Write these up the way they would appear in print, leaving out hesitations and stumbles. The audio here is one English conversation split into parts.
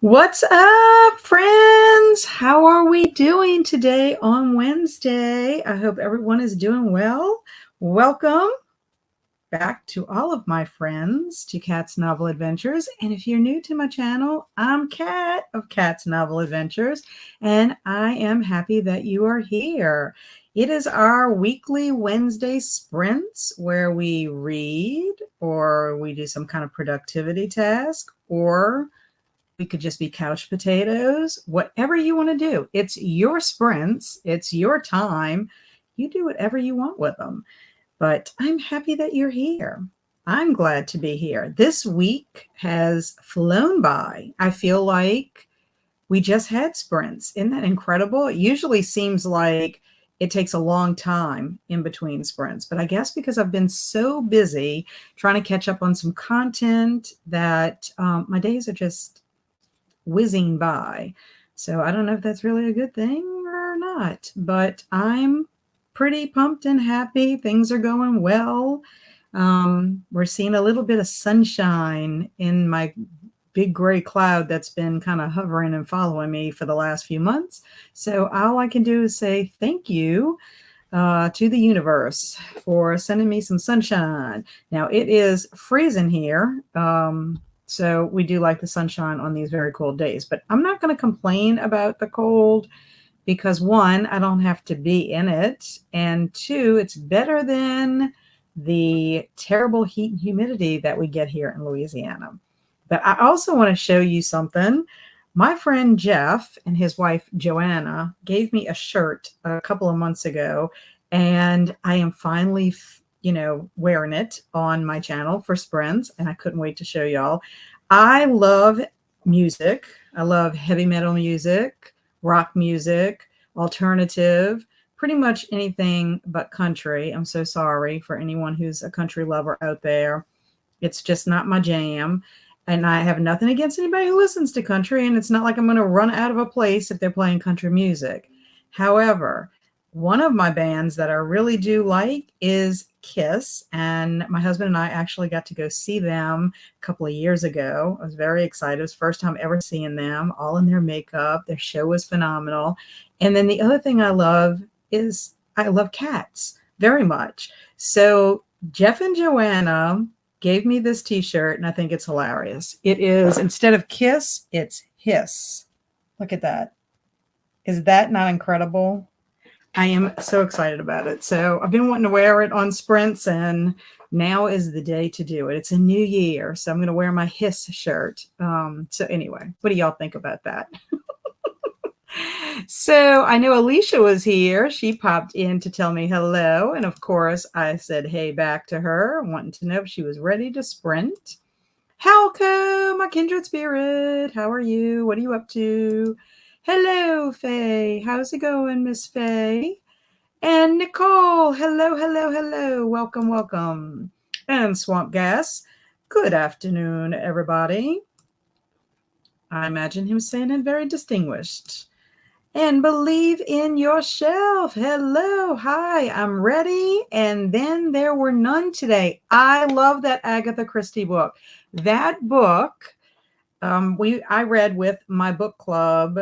What's up, friends? How are we doing today on Wednesday? I hope everyone is doing well. Welcome back to all of my friends to Kat's Novel Adventures. And if you're new to my channel, I'm Kat of Kat's Novel Adventures, and I am happy that you are here. It is our weekly Wednesday sprints where we read or we do some kind of productivity task, or we could just be couch potatoes, whatever you want to do. It's your sprints, it's your time. You do whatever you want with them. But I'm happy that you're here. I'm glad to be here. This week has flown by. I feel like we just had sprints. Isn't that incredible? It usually seems like it takes a long time in between sprints, but I guess because I've been so busy trying to catch up on some content that my days are just whizzing by. So I don't know if that's really a good thing or not, but I'm pretty pumped and happy. Things are going well. We're seeing a little bit of sunshine in my big gray cloud that's been kind of hovering and following me for the last few months. So all I can do is say thank you to the universe for sending me some sunshine. Now it is freezing here. So we do like the sunshine on these very cold days, but I'm not going to complain about the cold because one, I don't have to be in it. And two, it's better than the terrible heat and humidity that we get here in Louisiana. But I also want to show you something. My friend Jeff and his wife Joanna gave me a shirt a couple of months ago, and I am finally wearing it on my channel for sprints, and I couldn't wait to show y'all. I love music. I love heavy metal music, rock music, alternative, pretty much anything but country. I'm so sorry for anyone who's a country lover out there. It's just not my jam. And I have nothing against anybody who listens to country, and it's not like I'm going to run out of a place if they're playing country music. However, one of my bands that I really do like is Kiss, and my husband and I actually got to go see them a couple of years ago. I was very excited. It was the first time ever seeing them, all in their makeup. Their show was phenomenal. And then the other thing I love is I love cats very much. So Jeff and Joanna gave me this t-shirt, and I think it's hilarious. It is, instead of kiss, it's hiss. Look at that. Is that not incredible? I am so excited about it. So I've been wanting to wear it on sprints, and now is the day to do it. It's a new year, so I'm going to wear my hiss shirt. So anyway, what do y'all think about that? So I know Alicia was here. She popped in to tell me hello. And of course, I said hey back to her, wanting to know if she was ready to sprint. Halco, my kindred spirit. How are you? What are you up to? Hello, Faye. How's it going, Miss Faye? And Nicole. Hello, hello, hello. Welcome, welcome. And Swamp Gas. Good afternoon, everybody. I imagine him saying it very distinguished. And believe in yourself. Hello. Hi, I'm ready. And then there were none today. I love that Agatha Christie book. That book, I read with my book club,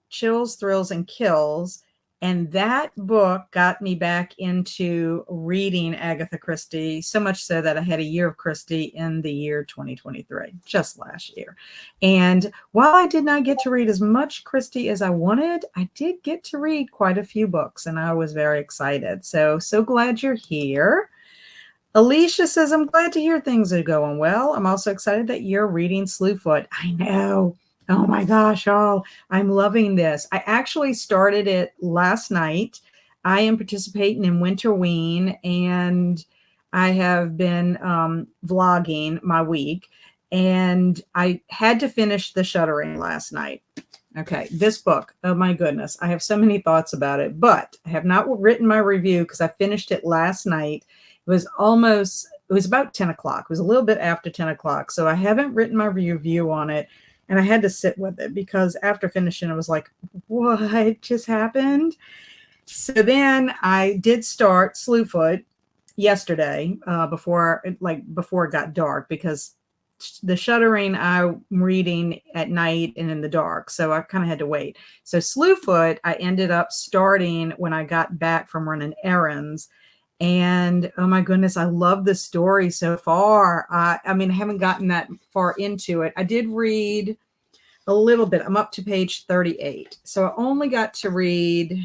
Chills, Thrills, and Kills. And that book got me back into reading Agatha Christie, so much so that I had a year of Christie in the year 2023, just last year. And while I did not get to read as much Christie as I wanted, I did get to read quite a few books, and I was very excited. So glad you're here. Alicia says, I'm glad to hear things are going well. I'm also excited that you're reading Slewfoot. I know. Oh my gosh, y'all, I'm loving this. I actually started it last night. I am participating in Winterween, and I have been vlogging my week, and I had to finish The Shuddering last night. Okay, this book, oh my goodness, I have so many thoughts about it, but I have not written my review because I finished it last night. It was about 10 o'clock. It was a little bit after 10 o'clock, so I haven't written my review on it. And I had to sit with it because after finishing, I was like, what just happened? So then I did start Slewfoot yesterday before it got dark, because the shuttering I'm reading at night and in the dark, so I kind of had to wait. So Slewfoot, I ended up starting when I got back from running errands. And oh my goodness, I love the story so far. I mean, I haven't gotten that far into it. I did read a little bit. I'm up to page 38. So I only got to read,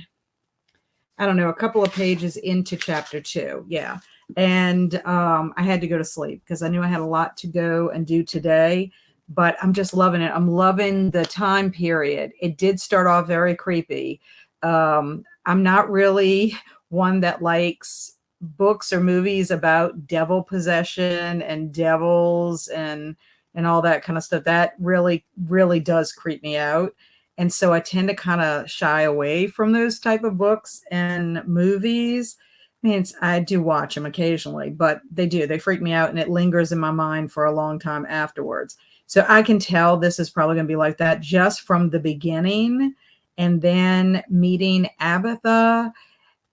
I don't know, a couple of pages into chapter 2. Yeah. And I had to go to sleep because I knew I had a lot to go and do today. But I'm just loving it. I'm loving the time period. It did start off very creepy. I'm not really one that likes books or movies about devil possession and devils and all that kind of stuff. That really, really does creep me out. And so I tend to kind of shy away from those type of books and movies. I mean, I do watch them occasionally, but they freak me out and it lingers in my mind for a long time afterwards. So I can tell this is probably going to be like that just from the beginning. And then meeting Abatha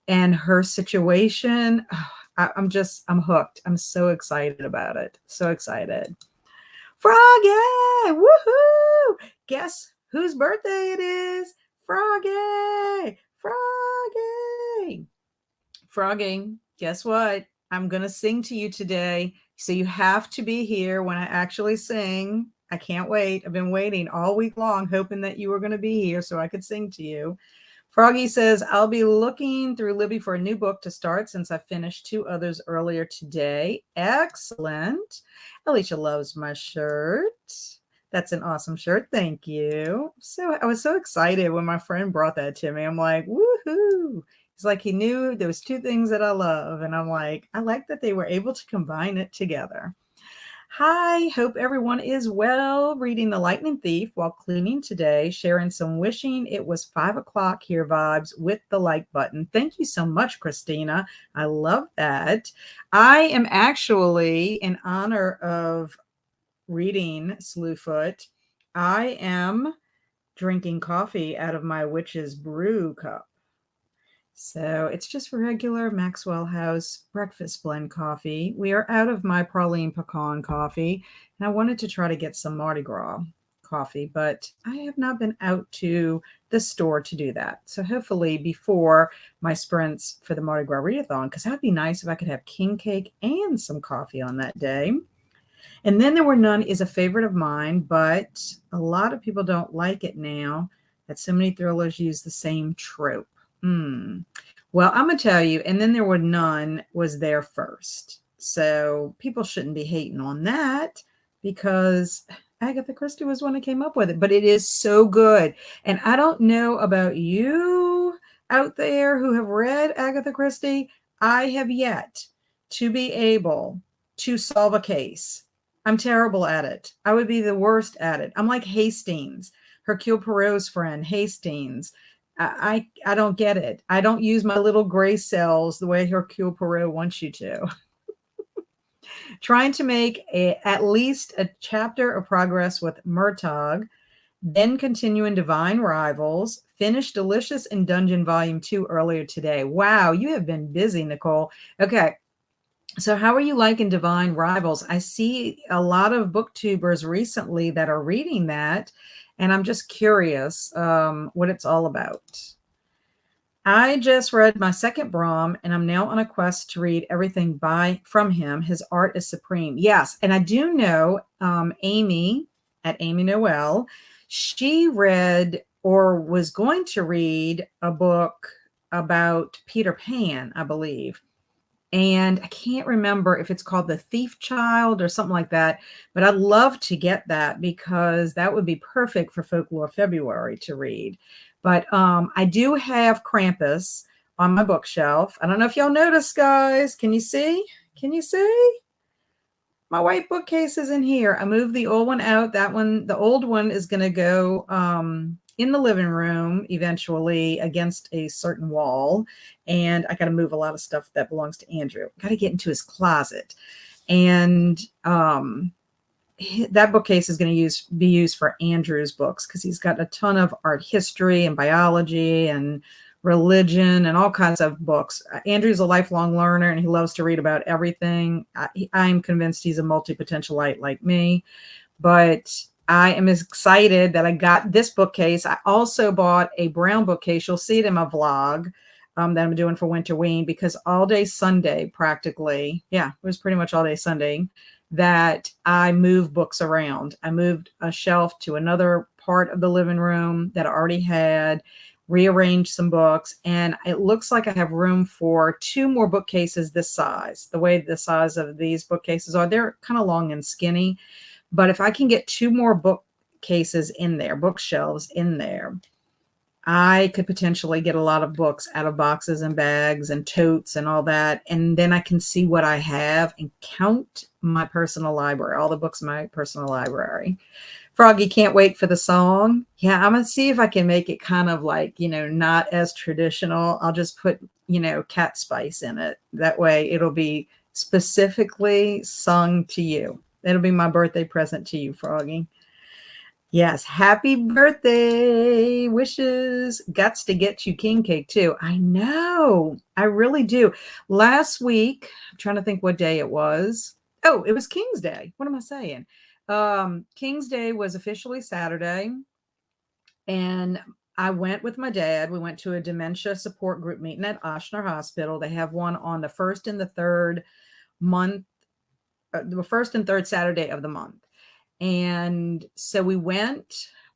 and her situation. Oh, I'm hooked. I'm so excited about it. So excited. Froggy! Woohoo! Guess whose birthday it is? Froggy! Froggy! Froggy, guess what? I'm going to sing to you today. So you have to be here when I actually sing. I can't wait. I've been waiting all week long, hoping that you were going to be here so I could sing to you. Froggy says, I'll be looking through Libby for a new book to start since I finished 2 others earlier today. Excellent. Alicia loves my shirt. That's an awesome shirt. Thank you. So I was so excited when my friend brought that to me. I'm like, woohoo. It's like he knew there was 2 things that I love. And I'm like, I like that they were able to combine it together. Hi, hope everyone is well. Reading The Lightning Thief while cleaning today, sharing some wishing it was 5 o'clock here vibes with the like button. Thank you so much, Christina. I love that. I am actually, in honor of reading Slewfoot, I am drinking coffee out of my witch's brew cup. So it's just regular Maxwell House breakfast blend coffee. We are out of my praline pecan coffee, and I wanted to try to get some Mardi Gras coffee, but I have not been out to the store to do that. So hopefully before my sprints for the Mardi Gras readathon, because that'd be nice if I could have king cake and some coffee on that day. And Then There Were None is a favorite of mine, but a lot of people don't like it now that so many thrillers use the same trope. Well, I'm going to tell you, And Then There Were None was there first. So people shouldn't be hating on that because Agatha Christie was one that came up with it, but it is so good. And I don't know about you out there who have read Agatha Christie. I have yet to be able to solve a case. I'm terrible at it. I would be the worst at it. I'm like Hastings, Hercule Poirot's friend, Hastings. I don't get it. I don't use my little gray cells the way Hercule Poirot wants you to. Trying to make at least a chapter of progress with Murtagh, then continue in Divine Rivals, finish Delicious in Dungeon Volume 2 earlier today. Wow, you have been busy, Nicole. Okay, so how are you liking Divine Rivals? I see a lot of booktubers recently that are reading that, and I'm just curious what it's all about. I just read my second Brahm, and I'm now on a quest to read everything from him. His art is supreme. Yes, and I do know Amy at Amy Noel. She read or was going to read a book about Peter Pan, I believe. And I can't remember if it's called The Thief Child or something like that, but I'd love to get that because that would be perfect for Folklore February to read. But I do have Krampus on my bookshelf. I don't know if y'all notice, guys. Can you see? Can you see? My white bookcase is in here. I moved the old one out. That one, the old one is going to go in the living room eventually against a certain wall. And I got to move a lot of stuff that belongs to Andrew. Got to get into his closet. And that bookcase is going to be used for Andrew's books because he's got a ton of art history and biology and religion, and all kinds of books. Andrew's a lifelong learner, and he loves to read about everything. I'm convinced he's a multi-potentialite like me, but I am excited that I got this bookcase. I also bought a brown bookcase. You'll see it in my vlog that I'm doing for Winterween, because all day Sunday, practically, yeah, it was pretty much all day Sunday, that I moved books around. I moved a shelf to another part of the living room that I already had, rearranged some books, and it looks like I have room for 2 more bookcases this size. The way the size of these bookcases are, they're kind of long and skinny. But if I can get 2 more bookcases in there, bookshelves in there, I could potentially get a lot of books out of boxes and bags and totes and all that. And then I can see what I have and count my personal library, all the books in my personal library. Froggy can't wait for the song. Yeah, I'm going to see if I can make it kind of like, not as traditional. I'll just put, cat spice in it. That way it'll be specifically sung to you. It'll be my birthday present to you, Froggy. Yes, happy birthday wishes. Guts to get you king cake too. I know. I really do. Last week, I'm trying to think what day it was. Oh, it was King's Day. What am I saying? King's Day was officially Saturday, and I went with my dad. We went to a dementia support group meeting at Ochsner Hospital. They have one on the first and the third month, the first and third Saturday of the month. And so we were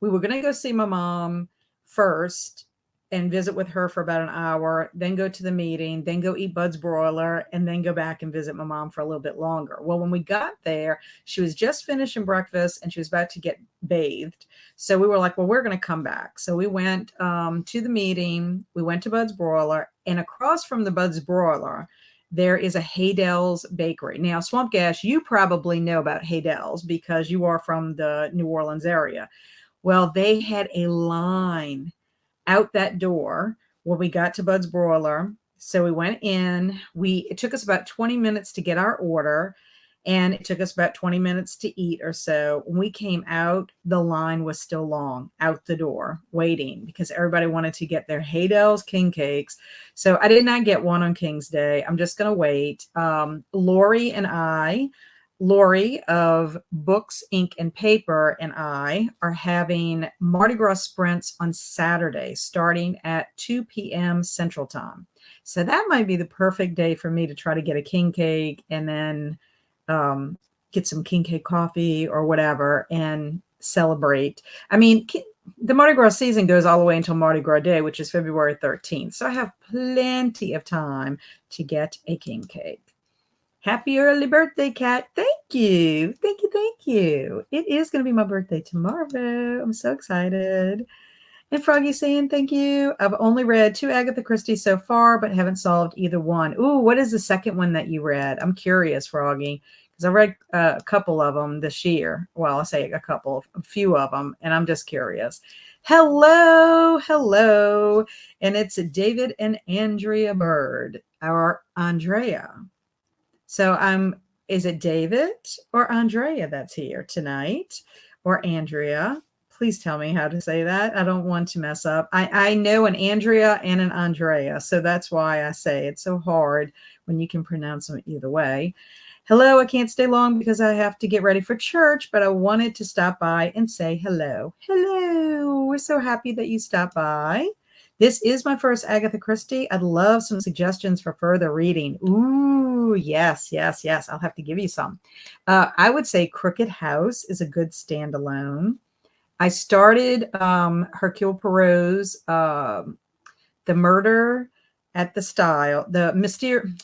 going to go see my mom first and visit with her for about an hour, then go to the meeting, then go eat Bud's broiler, and then go back and visit my mom for a little bit longer. Well, when we got there, she was just finishing breakfast and she was about to get bathed. So we were like, well, we're going to come back. So we went to the meeting, we went to Bud's broiler, and across from the Bud's broiler, there is a Haydell's Bakery. Now, Swamp Gash, you probably know about Haydell's because you are from the New Orleans area. Well, they had a line out that door when we got to Bud's broiler. So we went in. It took us about 20 minutes to get our order, and it took us about 20 minutes to eat or so. When we came out, the line was still long out the door waiting because everybody wanted to get their Haydell's king cakes. So I did not get one on King's Day. I'm just going to wait. Lori of Books, Ink, and Paper and I are having Mardi Gras sprints on Saturday starting at 2 p.m. Central Time. So that might be the perfect day for me to try to get a king cake and then get some king cake coffee or whatever and celebrate. I mean, the Mardi Gras season goes all the way until Mardi Gras Day, which is February 13th. So I have plenty of time to get a king cake. Happy early birthday, Kat. Thank you. Thank you. Thank you. It is going to be my birthday tomorrow. I'm so excited. And Froggy saying thank you. I've only read 2 Agatha Christie so far, but haven't solved either one. Ooh, what is the second one that you read? I'm curious, Froggy, because I read a couple of them this year. Well, I say a few of them, and I'm just curious. Hello. And it's David and Andrea Bird, or Andrea. So is it David or Andrea that's here tonight, or Andrea? Please tell me how to say that. I don't want to mess up. I know an Andrea and an Andrea, so that's why I say it's so hard when you can pronounce them either way. Hello, I can't stay long because I have to get ready for church, but I wanted to stop by and say hello. Hello, we're so happy that you stopped by. This is my first Agatha Christie. I'd love some suggestions for further reading. Ooh, yes. I'll have to give you some. I would say Crooked House is a good standalone. I started Hercule Poirot's The Murder at the Style,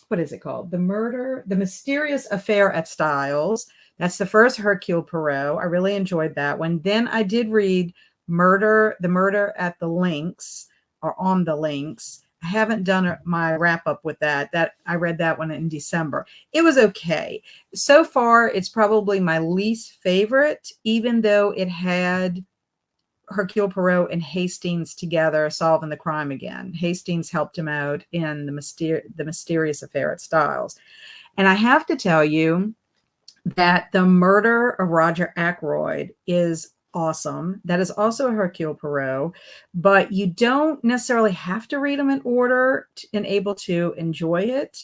what is it called? The Mysterious Affair at Styles. That's the first Hercule Poirot. I really enjoyed that one. Then I did read The Murder at the Links, or On the Links. I haven't done my wrap up with that. I read that one in December. It was okay. So far, it's probably my least favorite, even though it had Hercule Poirot and Hastings together solving the crime again. Hastings helped him out in the Mysterious Affair at Styles. And I have to tell you that The Murder of Roger Ackroyd is awesome. That is also a Hercule Poirot, but you don't necessarily have to read them in order and able to enjoy it.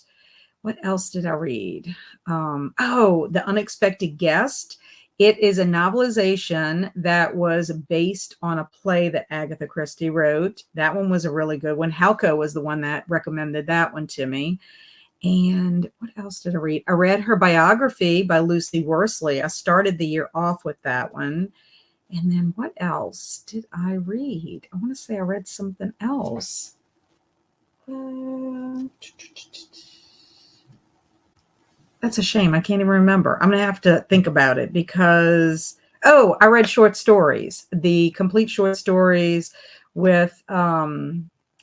What else did I read? The Unexpected Guest. It is a novelization that was based on a play that Agatha Christie wrote. That one was a really good one. Halco was the one that recommended that one to me. And what else did I read? I read her biography by Lucy Worsley. I started the year off with that one. And then what else did I read? I want to say I read something else. That's a shame. I can't even remember. I'm going to have to think about it because, I read short stories, the complete short stories with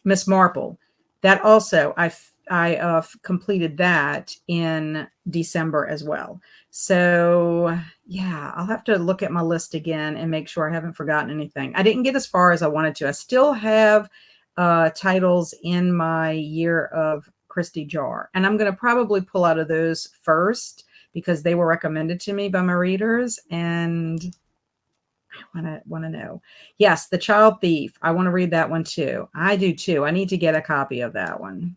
Miss Marple. That also, I completed that in December as well. So yeah, I'll have to look at my list again and make sure I haven't forgotten anything. I didn't get as far as I wanted to. I still have titles in my year of Christie jar, and I'm going to probably pull out of those first because they were recommended to me by my readers, and I want to know. Yes, The Child Thief. I want to read that one too. I do too. I need to get a copy of that one.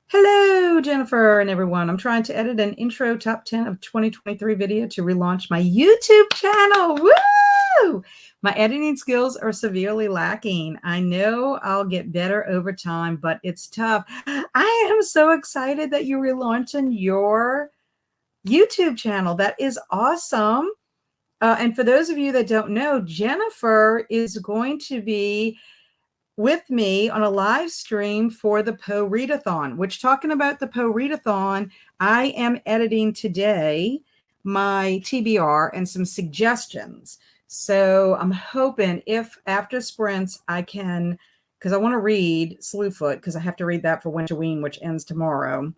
Hello, Jennifer and everyone. I'm trying to edit an intro top 10 of 2023 video to relaunch my YouTube channel. Woo! My editing skills are severely lacking. I know I'll get better over time, but it's tough. I am so excited that you're relaunching your YouTube channel. That is awesome. And for those of you that don't know, Jennifer is going to be with me on a live stream for the Poe Readathon, which, talking about the Poe Readathon, I am editing today my TBR and some suggestions. So I'm hoping if after sprints I can, because I want to read Slewfoot, because I have to read that for Winterween, which ends tomorrow.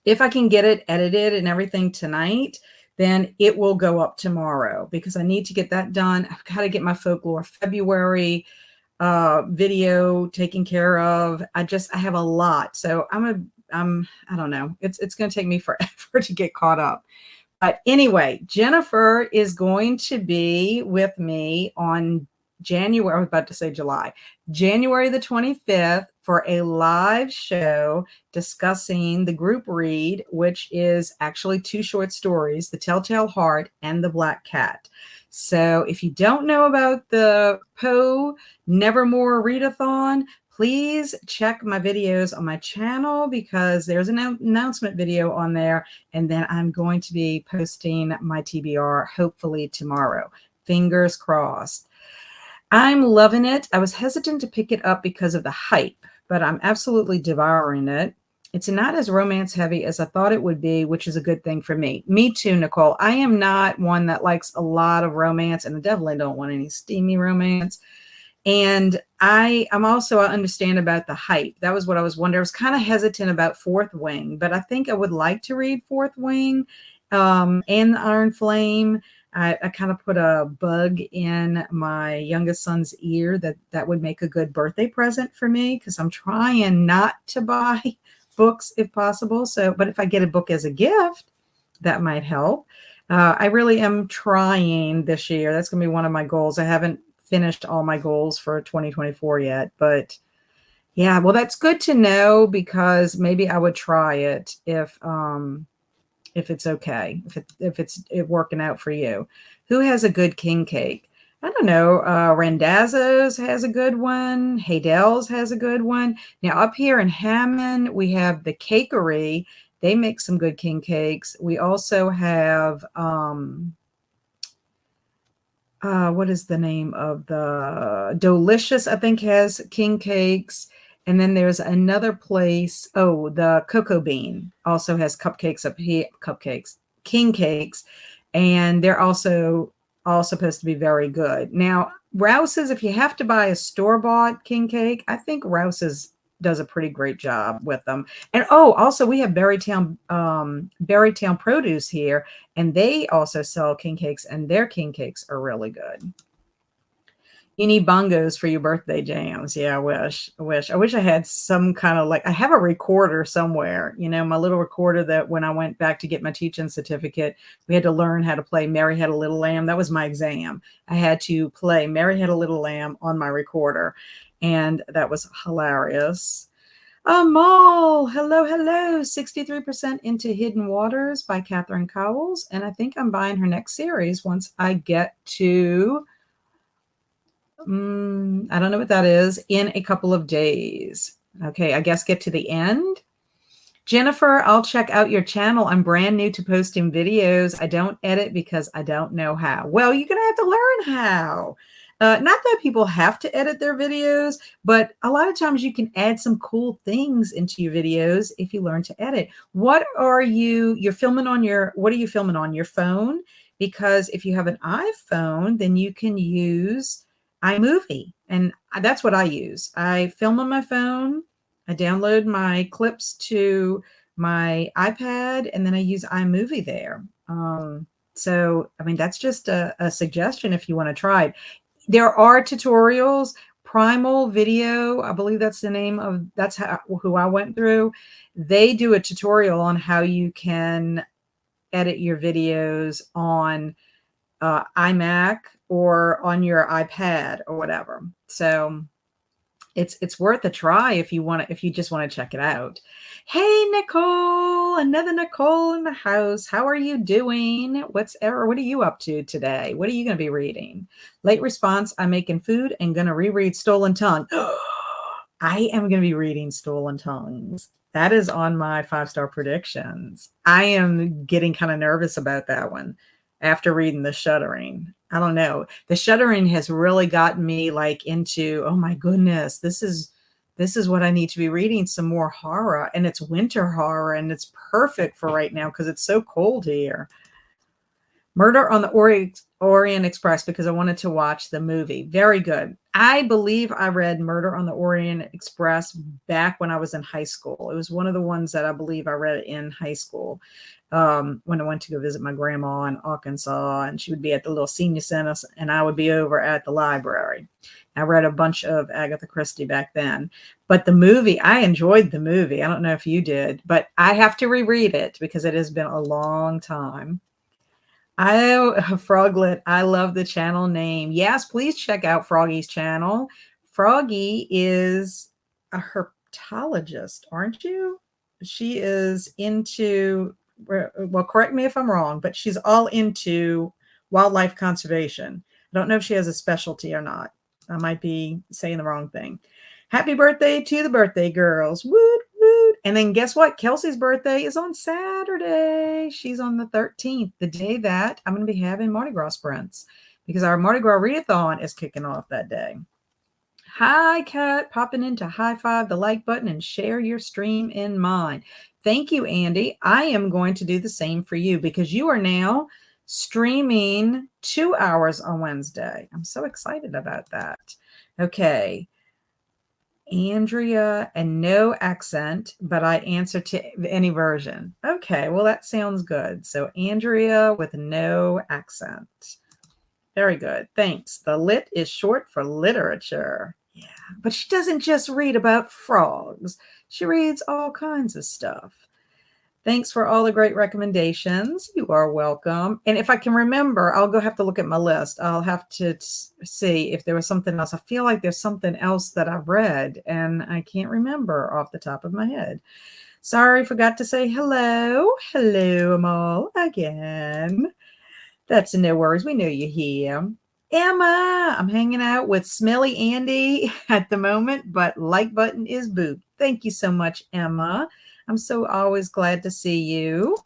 If I can get it edited and everything tonight, then it will go up tomorrow because I need to get that done. I've got to get my Folklore February video taken care of. I have a lot. So I don't know. It's going to take me forever to get caught up. But anyway, Jennifer is going to be with me on January, I was about to say July, January the 25th for a live show discussing the group read, which is actually 2 short stories, The Telltale Heart and The Black Cat. So if you don't know about the Poe Nevermore Readathon, please check my videos on my channel because there's an announcement video on there. And then I'm going to be posting my TBR hopefully tomorrow. Fingers crossed. I'm loving it. I was hesitant to pick it up because of the hype, but I'm absolutely devouring it. It's not as romance heavy as I thought it would be, which is a good thing for me. Me too, Nicole. I am not one that likes a lot of romance, and I definitely don't want any steamy romance. And I understand about the hype. That was what I was wondering. I was kind of hesitant about Fourth Wing, but I think I would like to read Fourth Wing and The Iron Flame. I kind of put a bug in my youngest son's ear that would make a good birthday present for me because I'm trying not to buy books if possible. But if I get a book as a gift, that might help. I really am trying this year. That's going to be one of my goals. I haven't finished all my goals for 2024 yet, but yeah, well, that's good to know because maybe I would try it if it's okay, if it's working out for you. Who has a good king cake? I don't know. Randazzo's has a good one. Haydell's has a good one. Now up here in Hammond, we have the Cakery. They make some good king cakes. We also have, what is the name of the Delicious, I think, has king cakes. And then there's another place. Oh, the Cocoa Bean also has cupcakes up here, king cakes. And they're also all supposed to be very good. Now, Rouse's, if you have to buy a store-bought king cake, I think Rouse's does a pretty great job with them. And also we have Berrytown Produce here, and they also sell king cakes, and their king cakes are really good. You need bongos for your birthday jams. Yeah, I wish I had some kind of like, I have a recorder somewhere, my little recorder that when I went back to get my teaching certificate, we had to learn how to play Mary Had a Little Lamb. That was my exam. I had to play Mary Had a Little Lamb on my recorder, and that was hilarious. Amal, hello, hello. 63% into Hidden Waters by Catherine Cowles. And I think I'm buying her next series once I get to, I don't know what that is, in a couple of days. Okay, I guess get to the end. Jennifer, I'll check out your channel. I'm brand new to posting videos. I don't edit because I don't know how. Well, you're going to have to learn how. Not that people have to edit their videos, but a lot of times you can add some cool things into your videos if you learn to edit. What are you're filming on what are you filming on your phone? Because if you have an iPhone, then you can use iMovie. And that's what I use. I film on my phone. I download my clips to my iPad, and then I use iMovie there. So, I mean, that's just a suggestion if you want to try it. There are tutorials. Primal Video, I believe that's the name of, who I went through. They do a tutorial on how you can edit your videos on iMac or on your iPad or whatever. So it's worth a try if you just want to check it out. Hey, Nicole, another Nicole in the house. How are you doing? What are you up to today? What are you going to be reading? Late response, I'm making food and going to reread Stolen Tongue. I am going to be reading Stolen Tongues. That is on my 5-star predictions. I am getting kind of nervous about that one after reading The Shuddering. I don't know. The Shuddering has really gotten me like into, oh my goodness, this is what I need to be reading, some more horror. And it's winter horror, and it's perfect for right now because it's so cold here. Murder on the Orient Express, because I wanted to watch the movie. Very good. I believe I read Murder on the Orient Express back when I was in high school. It was one of the ones that I believe I read in high school when I went to go visit my grandma in Arkansas, and she would be at the little senior center, and I would be over at the library. I read a bunch of Agatha Christie back then. But the movie, I enjoyed the movie. I don't know if you did, but I have to reread it because it has been a long time. Froglet, I love the channel name. Yes, please check out Froggy's channel. Froggy is a herpetologist, aren't you? She is into, well, correct me if I'm wrong, but she's all into wildlife conservation. I don't know if she has a specialty or not. I might be saying the wrong thing. Happy birthday to the birthday girls. Woot, woot. And then guess what? Kelsey's birthday is on Saturday. She's on the 13th, the day that I'm going to be having Mardi Gras sprints, because our Mardi Gras readathon is kicking off that day. Hi, Kat. Popping in to high five the like button and share your stream in mine. Thank you, Andy. I am going to do the same for you because you are now streaming 2 hours on Wednesday. I'm so excited about that. Okay. Andrea, and no accent, but I answer to any version. Okay, well, that sounds good. So Andrea with no accent. Very good. Thanks. The lit is short for literature. Yeah, but she doesn't just read about frogs. She reads all kinds of stuff. Thanks for all the great recommendations. You are welcome. And if I can remember, I'll have to look at my list. I'll have to see if there was something else. I feel like there's something else that I've read and I can't remember off the top of my head. Sorry, forgot to say hello. Hello, Amal, again. That's no worries. We know you're here. Emma, I'm hanging out with Smelly Andy at the moment, but like button is boot. Thank you so much, Emma. I'm so always glad to see you.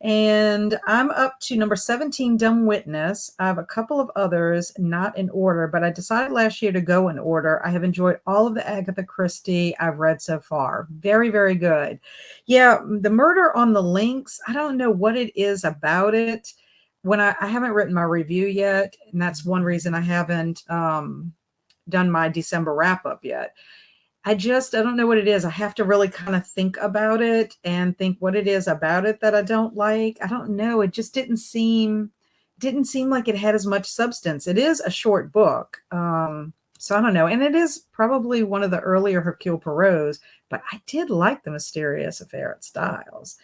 And I'm up to number 17, Dumb Witness. I have a couple of others, not in order, but I decided last year to go in order. I have enjoyed all of the Agatha Christie I've read so far. Very, very good. Yeah, the Murder on the Links, I don't know what it is about it. When I haven't written my review yet, and that's one reason I haven't done my December wrap-up yet. I don't know what it is. I have to really kind of think about it and think what it is about it that I don't like. I don't know. It just didn't seem didn't seem like it had as much substance. It is a short book. So I don't know. And it is probably one of the earlier Hercule Poirot's, but I did like The Mysterious Affair at Styles.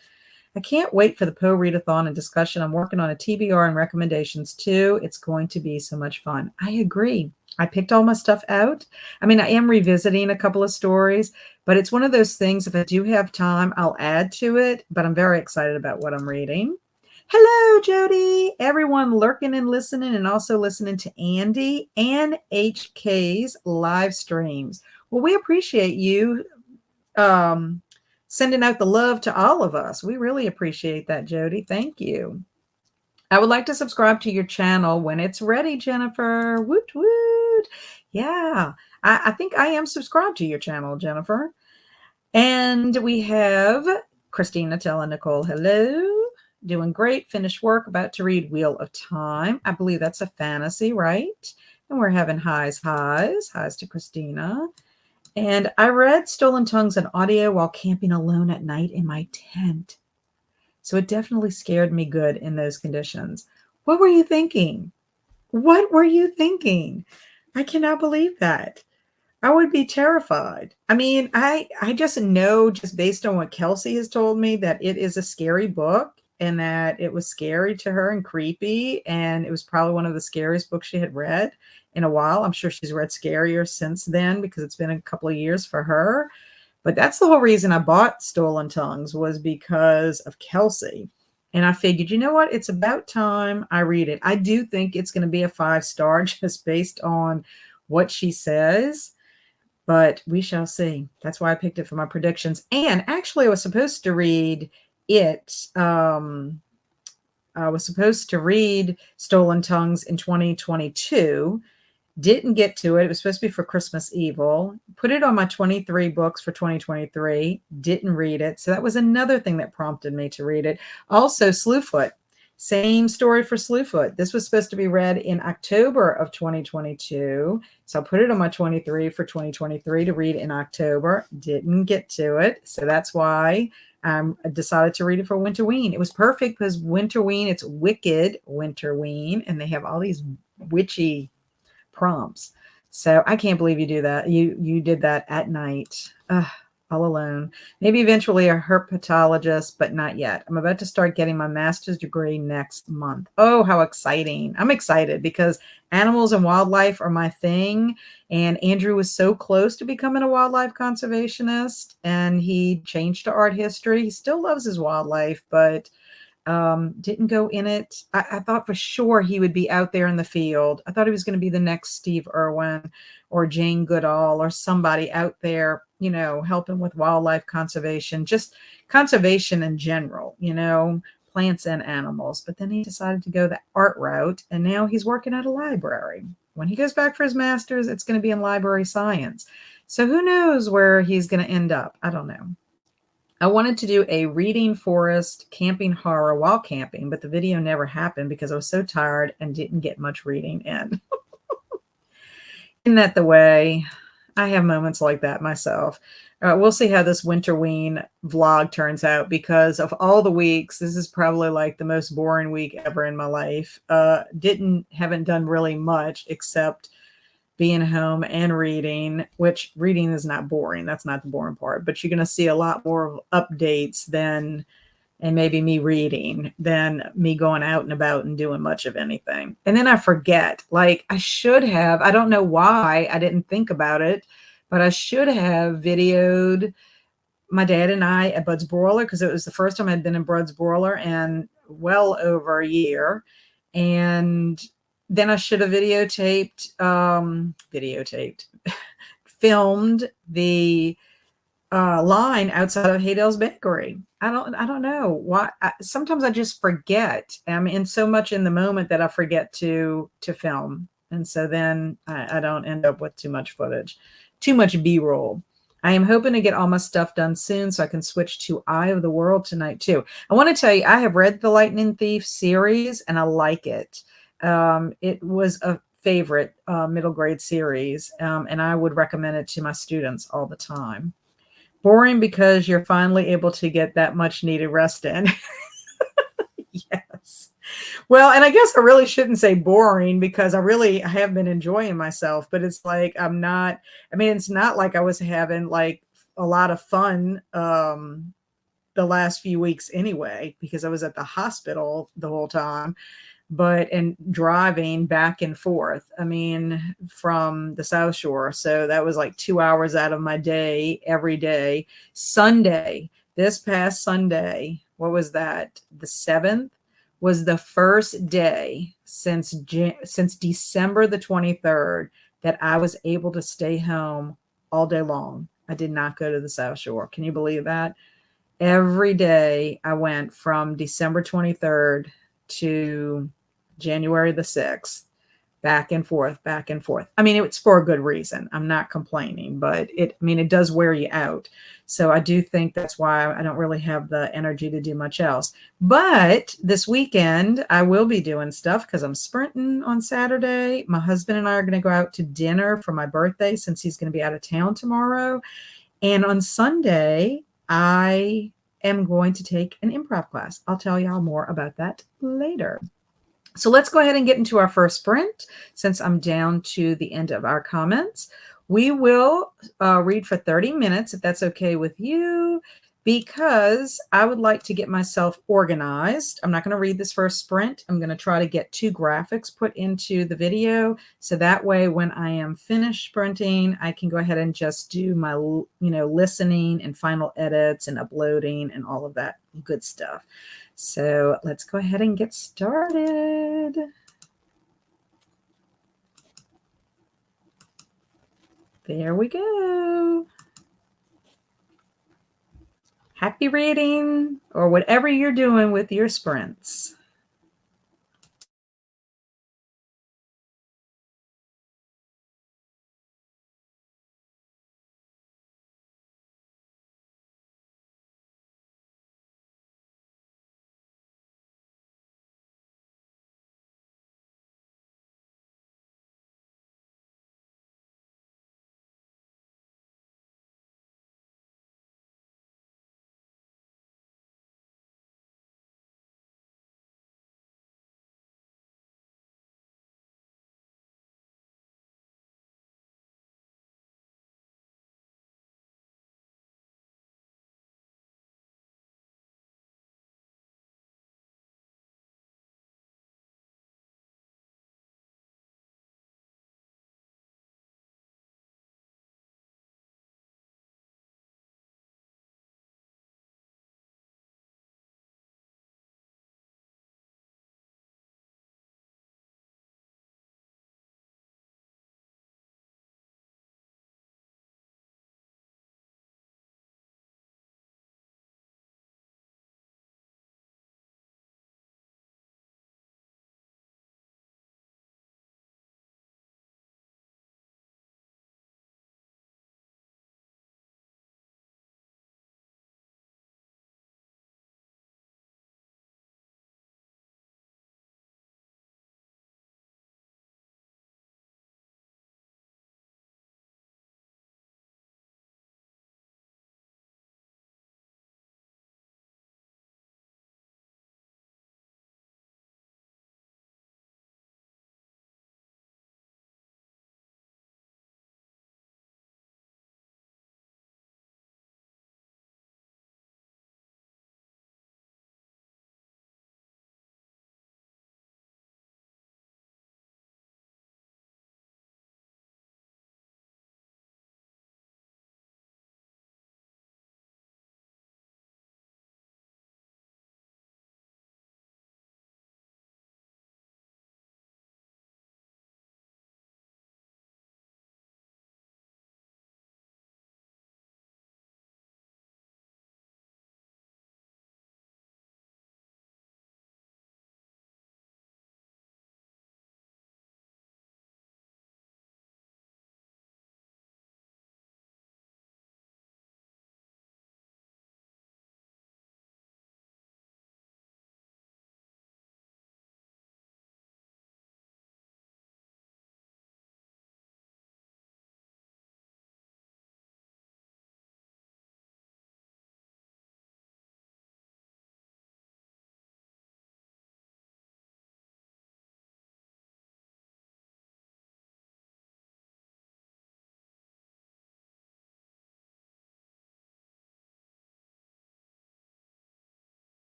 I can't wait for the Poe readathon and discussion. I'm working on a TBR and recommendations too. It's going to be so much fun. I agree. I picked all my stuff out. I mean, I am revisiting a couple of stories, but it's one of those things, if I do have time, I'll add to it. But I'm very excited about what I'm reading. Hello, Jody. Everyone lurking and listening, and also listening to Andy and HK's live streams. Well, we appreciate you sending out the love to all of us. We really appreciate that, Jody. Thank you. I would like to subscribe to your channel when it's ready, Jennifer. Woot woot. Yeah, I think I am subscribed to your channel, Jennifer. And we have Christina telling Nicole, hello. Doing great. Finished work. About to read Wheel of Time. I believe that's a fantasy, right? And we're having highs to Christina. And I read Stolen Tongues in audio while camping alone at night in my tent. So it definitely scared me good in those conditions. What were you thinking? What were you thinking? I cannot believe that. I would be terrified. I mean, I just know, just based on what Kelsey has told me, that it is a scary book and that it was scary to her and creepy. And it was probably one of the scariest books she had read in a while. I'm sure she's read scarier since then because it's been a couple of years for her. But that's the whole reason I bought Stolen Tongues, was because of Kelsey. And I figured, you know what? It's about time I read it. I do think it's going to be a 5-star just based on what she says. But we shall see. That's why I picked it for my predictions. And actually, I was supposed to read it. I was supposed to read Stolen Tongues in 2022. Didn't get to it. It was supposed to be for Christmas Evil. Put it on my 23 books for 2023. Didn't read it. So that was another thing that prompted me to read it. Also, Slewfoot. Same story for Slewfoot. This was supposed to be read in October of 2022. So I put it on my 23 for 2023 to read in October. Didn't get to it. So that's why I decided to read it for Winterween. It was perfect because Winterween, it's Wicked Winterween, and they have all these witchy prompts. So I can't believe you do that. You did that at night. All alone. Maybe eventually a herpetologist, but not yet. I'm about to start getting my master's degree next month. Oh, how exciting. I'm excited because animals and wildlife are my thing. And Andrew was so close to becoming a wildlife conservationist, and he changed to art history. He still loves his wildlife, but didn't go in it. I thought for sure he would be out there in the field. I thought he was going to be the next Steve Irwin or Jane Goodall or somebody out there, you know, helping with wildlife conservation, just conservation in general, you know, plants and animals. But then he decided to go the art route, and now he's working at a library. When he goes back for his master's, it's going to be in library science. So who knows where he's going to end up? I don't know. I wanted to do a reading forest camping horror while camping, but the video never happened because I was so tired and didn't get much reading in. Isn't that the way? I have moments like that myself. We'll see how this Winterween vlog turns out, because of all the weeks, this is probably like the most boring week ever in my life. Haven't done really much except being home and reading, which reading is not boring. That's not the boring part, but you're going to see a lot more updates than, and maybe me reading, than me going out and about and doing much of anything. And then I forget, like I should have, I don't know why I didn't think about it, but I should have videoed my dad and I at Bud's Broiler, because it was the first time I'd been in Bud's Broiler in well over a year. And then I should have filmed the line outside of Haydell's Bakery. I don't know why. Sometimes I just forget. I'm in so much in the moment that I forget to film. And so then I don't end up with too much footage, too much B-roll. I am hoping to get all my stuff done soon so I can switch to Eye of the World tonight too. I want to tell you, I have read the Lightning Thief series and I like it. It was a favorite middle grade series, and I would recommend it to my students all the time. Boring because you're finally able to get that much needed rest in. Yes. Well, and I guess I really shouldn't say boring because I have been enjoying myself, but it's like I'm not I mean, it's not like I was having like a lot of fun the last few weeks anyway because I was at the hospital the whole time, but and driving back and forth. I mean, from the South Shore. So that was like 2 hours out of my day every day. Sunday, this past Sunday, what was that? The 7th was the first day since December the 23rd that I was able to stay home all day long. I did not go to the South Shore. Can you believe that? Every day I went from December 23rd to January the 6th, back and forth, back and forth. I mean, it's for a good reason. I'm not complaining, but it does wear you out. So I do think that's why I don't really have the energy to do much else. But this weekend, I will be doing stuff because I'm sprinting on Saturday. My husband and I are going to go out to dinner for my birthday since he's going to be out of town tomorrow. And on Sunday, I am going to take an improv class. I'll tell y'all more about that later. So let's go ahead and get into our first sprint since I'm down to the end of our comments. We will read for 30 minutes if that's okay with you, because I would like to get myself organized. I'm not going to read this first sprint. I'm going to try to get 2 graphics put into the video. So that way, when I am finished sprinting, I can go ahead and just do my, listening and final edits and uploading and all of that good stuff. So let's go ahead and get started. There we go. Happy reading, or whatever you're doing with your sprints.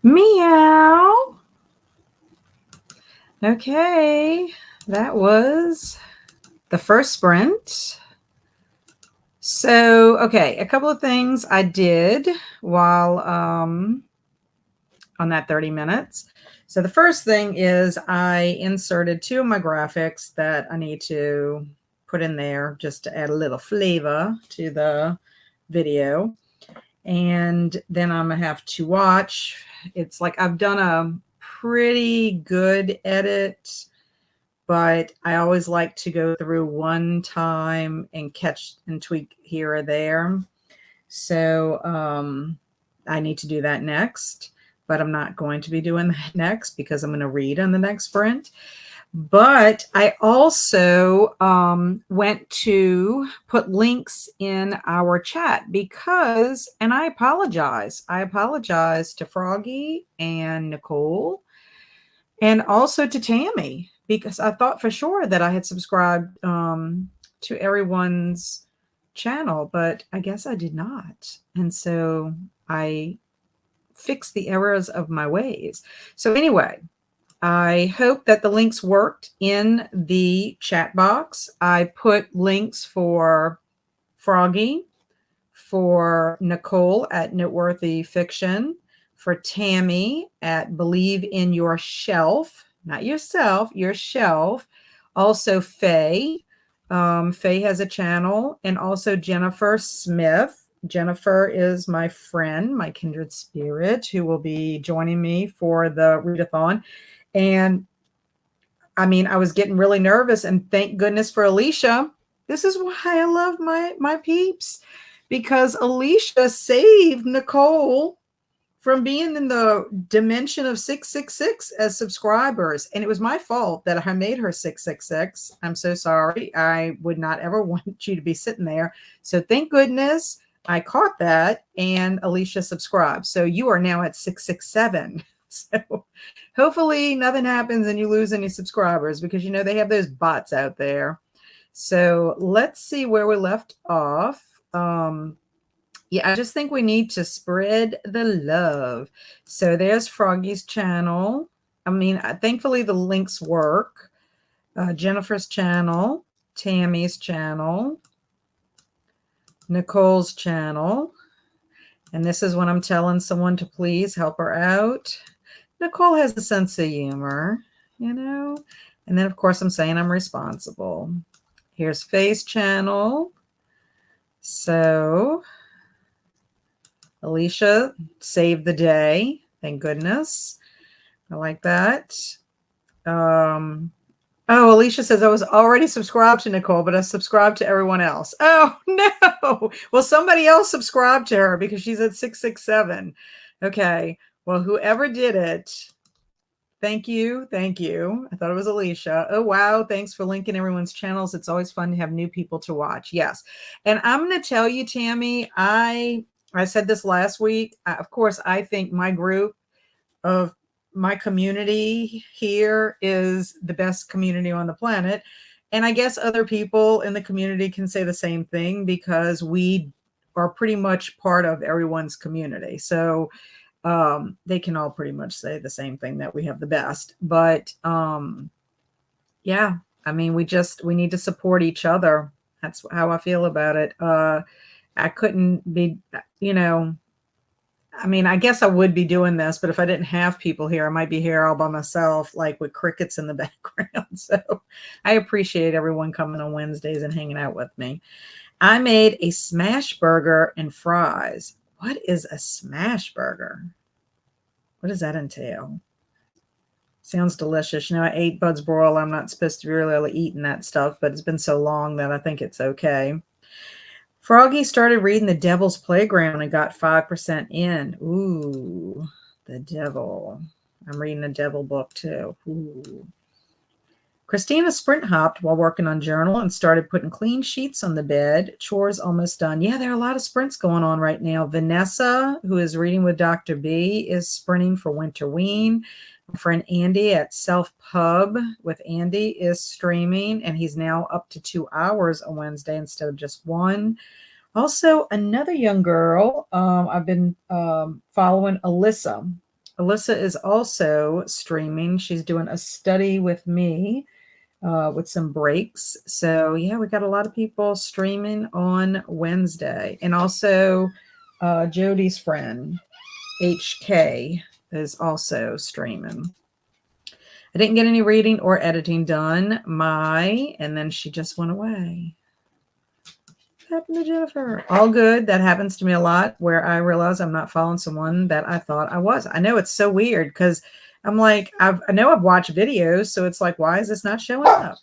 Meow. Okay, that was the first sprint. So, okay, a couple of things I did while on that 30 minutes. So the first thing is I inserted 2 of my graphics that I need to put in there just to add a little flavor to the video. And then I'm gonna have to watch. It's like I've done a pretty good edit, but I always like to go through one time and catch and tweak here or there. So I need to do that next, but I'm not going to be doing that next because I'm going to read on the next sprint. But I also went to put links in our chat because, and I apologize to Froggy and Nicole and also to Tammy because I thought for sure that I had subscribed to everyone's channel, but I guess I did not. And so I fixed the errors of my ways. So anyway, I hope that the links worked in the chat box. I put links for Froggy, for Nicole at Noteworthy Fiction, for Tammy at Believe in Your Shelf, not yourself, your shelf. Also Faye. Faye has a channel, and also Jennifer Smith. Jennifer is my friend, my kindred spirit, who will be joining me for the readathon. And I mean, I was getting really nervous, and thank goodness for Alicia. This is why I love my peeps, because Alicia saved Nicole from being in the dimension of 666 as subscribers. And it was my fault that I made her 666. I'm so sorry. I would not ever want you to be sitting there. So thank goodness I caught that, and Alicia subscribed. So you are now at 667. So hopefully nothing happens and you lose any subscribers, because you know they have those bots out there. So let's see where we left off. Yeah, I just think we need to spread the love. So there's Froggy's channel. I mean, thankfully the links work. Jennifer's channel, Tammy's channel, Nicole's channel. And this is when I'm telling someone to please help her out. Nicole has a sense of humor, you know. And then, of course, I'm saying I'm responsible. Here's Faye's channel. So Alicia saved the day. Thank goodness. I like that. Oh, Alicia says I was already subscribed to Nicole, but I subscribed to everyone else. Oh, no. Well, somebody else subscribed to her because she's at 667. Okay. Well, whoever did it, thank you. Thank you. I thought it was Alicia. Oh, wow. Thanks for linking everyone's channels. It's always fun to have new people to watch. Yes. And I'm going to tell you, Tammy, I said this last week. Of course, I think my group of my community here is the best community on the planet. And I guess other people in the community can say the same thing, because we are pretty much part of everyone's community. So they can all pretty much say the same thing, that we have the best. But yeah, I mean, we need to support each other. That's how I feel about it. I couldn't be, you know, I mean, I guess I would be doing this, but if I didn't have people here, I might be here all by myself, like with crickets in the background. So I appreciate everyone coming on Wednesdays and hanging out with me. I made a smash burger and fries. What is a smash burger? What does that entail? Sounds delicious. You know, I ate Bud's Broil. I'm not supposed to be really eating that stuff, but it's been so long that I think it's okay. Froggy started reading The Devil's Playground and got 5% in. Ooh, the devil. I'm reading a devil book too. Ooh. Christina sprint hopped while working on journal and started putting clean sheets on the bed. Chores almost done. Yeah, there are a lot of sprints going on right now. Vanessa, who is reading with Dr. B, is sprinting for Winterween. My friend Andy at Self Pub with Andy is streaming, and he's now up to 2 hours on Wednesday instead of just 1. Also, another young girl, I've been following, Alyssa. Alyssa is also streaming. She's doing a study with me with some breaks. So, yeah, we got a lot of people streaming on Wednesday. And also Jody's friend, HK, is also streaming. I didn't get any reading or editing done. And then she just went away. What happened to Jennifer? All good. That happens to me a lot where I realize I'm not following someone that I thought I was. I know it's so weird because I'm like, I know I've watched videos, so it's like, why is this not showing up?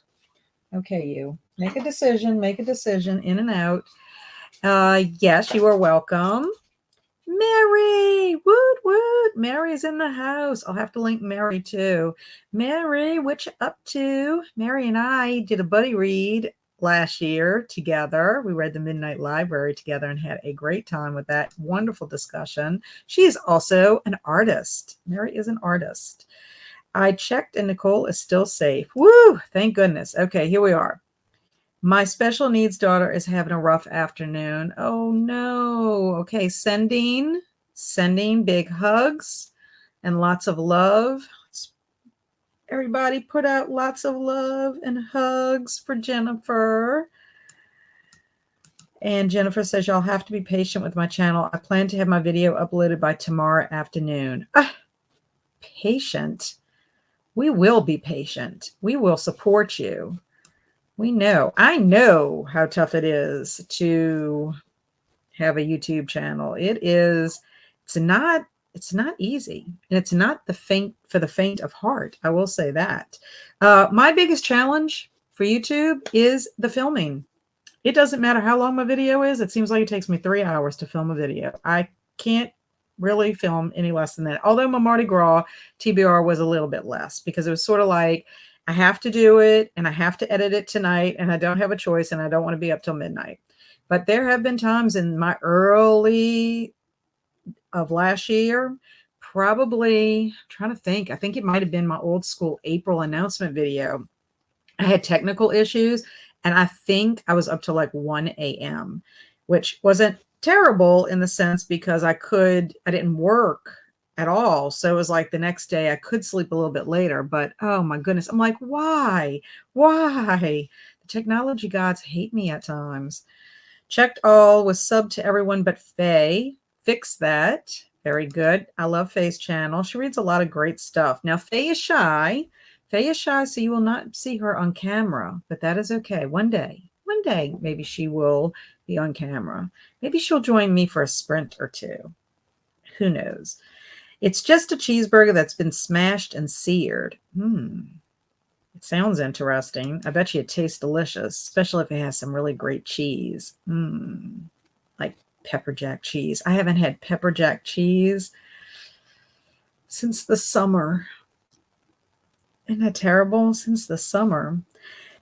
Okay, you make a decision, in and out. Yes, you are welcome. Mary, woot woot. Mary is in the house. I'll have to link Mary too. Mary, what you up to? Mary and I did a buddy read last year together. We read the Midnight Library together and had a great time with that wonderful discussion. She is also an artist. Mary is an artist. I checked and Nicole is still safe. Woo! Thank goodness. Okay, here we are. My special needs daughter is having a rough afternoon. Oh no. Okay, sending big hugs and lots of love. Everybody put out lots of love and hugs for Jennifer. And Jennifer says, y'all have to be patient with my channel. I plan to have my video uploaded by tomorrow afternoon. Patient. We will be patient. We will support you. I know how tough it is to have a YouTube channel. It's not easy. And it's not for the faint of heart. I will say that. My biggest challenge for YouTube is the filming. It doesn't matter how long my video is. It seems like it takes me 3 hours to film a video. I can't really film any less than that. Although my Mardi Gras TBR was a little bit less because it was sort of like, I have to do it and I have to edit it tonight and I don't have a choice and I don't want to be up till midnight. But there have been times in my early of last year, probably I'm trying to think. I think it might have been my old school April announcement video. I had technical issues and I think I was up to like 1 a.m., which wasn't terrible in the sense because I didn't work at all. So it was like the next day I could sleep a little bit later, but oh my goodness. I'm like, why? The technology gods hate me at times. Checked all, was subbed to everyone but Faye. Fix that. Very good. I love Faye's channel. She reads a lot of great stuff. Now Faye is shy. So you will not see her on camera, but that is okay. One day, maybe she will be on camera. Maybe she'll join me for a sprint or two. Who knows? It's just a cheeseburger that's been smashed and seared. It sounds interesting. I bet you it tastes delicious, especially if it has some really great cheese. Like pepper jack cheese. I haven't had pepper jack cheese since the summer. Isn't that terrible? Since the summer.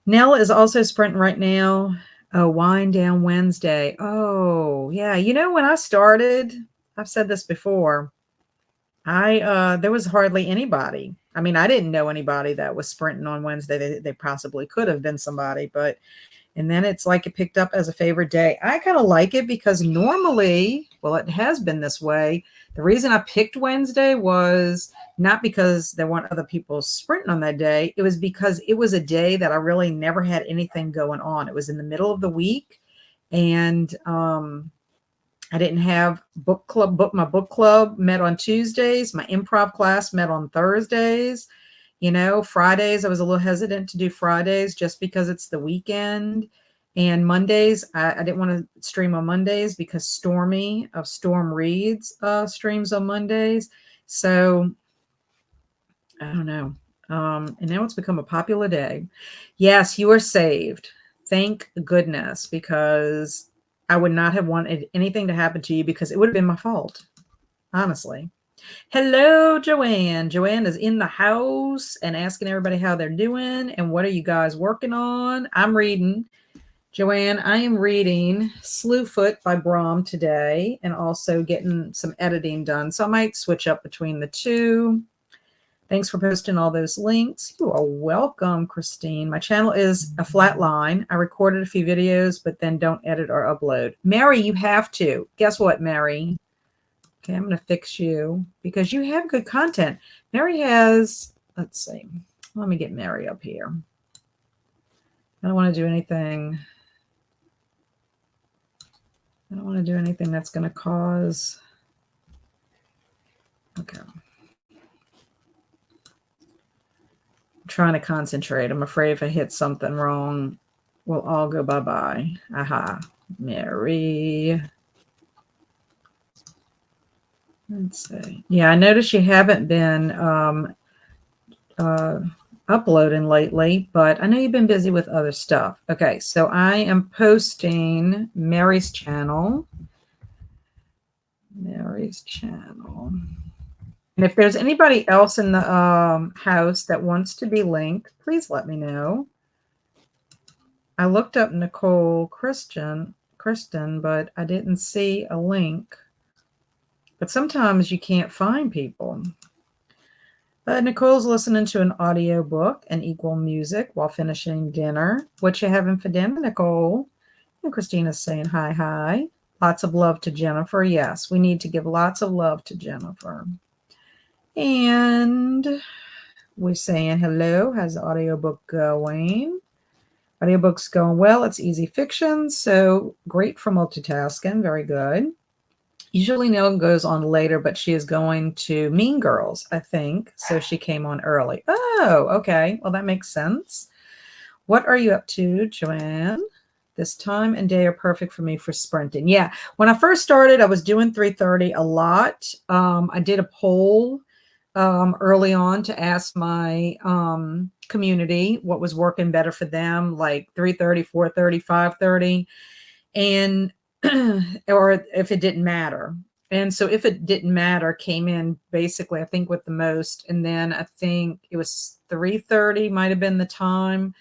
Nell is also sprinting right now. Oh, Wind Down Wednesday. Oh, yeah. You know, when I started, I've said this before, there was hardly anybody. I mean, I didn't know anybody that was sprinting on Wednesday. They possibly could have been somebody, and then it's like it picked up as a favorite day. I kind of like it because normally, well, it has been this way. The reason I picked Wednesday was not because there weren't other people sprinting on that day. It was because it was a day that I really never had anything going on. It was in the middle of the week, and I didn't have book club. My book club met on Tuesdays. My improv class met on Thursdays. You know, Fridays, I was a little hesitant to do Fridays just because it's the weekend. And Mondays, I didn't want to stream on Mondays because Stormy of Storm Reads streams on Mondays. So I don't know. And now it's become a popular day. Yes, you are saved. Thank goodness, because I would not have wanted anything to happen to you because it would have been my fault, honestly. Hello, Joanne. Joanne is in the house and asking everybody how they're doing and what are you guys working on. I'm reading. Joanne, I am reading Slewfoot by Brahm today and also getting some editing done. So I might switch up between the two. Thanks for posting all those links. You are welcome, Christine. My channel is a flat line. I recorded a few videos, but then don't edit or upload. Mary, you have to. Guess what, Mary? Okay, I'm going to fix you because you have good content. Mary has, let's see. Let me get Mary up here. I don't want to do anything. I don't want to do anything that's going to cause. Okay. I'm trying to concentrate. I'm afraid if I hit something wrong, we'll all go bye-bye. Aha. Mary. Let's see. Yeah, I noticed you haven't been uploading lately, but I know you've been busy with other stuff. Okay, so I am posting Mary's channel. Mary's channel. And if there's anybody else in the house that wants to be linked, please let me know. I looked up Nicole Kristen, but I didn't see a link. But sometimes you can't find people. Nicole's listening to an audiobook and equal music while finishing dinner. What you having for dinner, Nicole? And Christina's saying hi. Lots of love to Jennifer. Yes, we need to give lots of love to Jennifer. And we're saying hello. How's the audiobook going? Audiobook's going well. It's easy fiction, so great for multitasking. Very good. Usually Neil goes on later, but she is going to Mean Girls, I think. So she came on early. Oh, okay. Well, that makes sense. What are you up to, Joanne? This time and day are perfect for me for sprinting. Yeah. When I first started, I was doing 3:30 a lot. I did a poll early on to ask my community what was working better for them, like 3:30, 4:30, 5:30. And or if it didn't matter. And so if it didn't matter, came in basically, I think with the most. And then I think it was 3:30 might have been the time.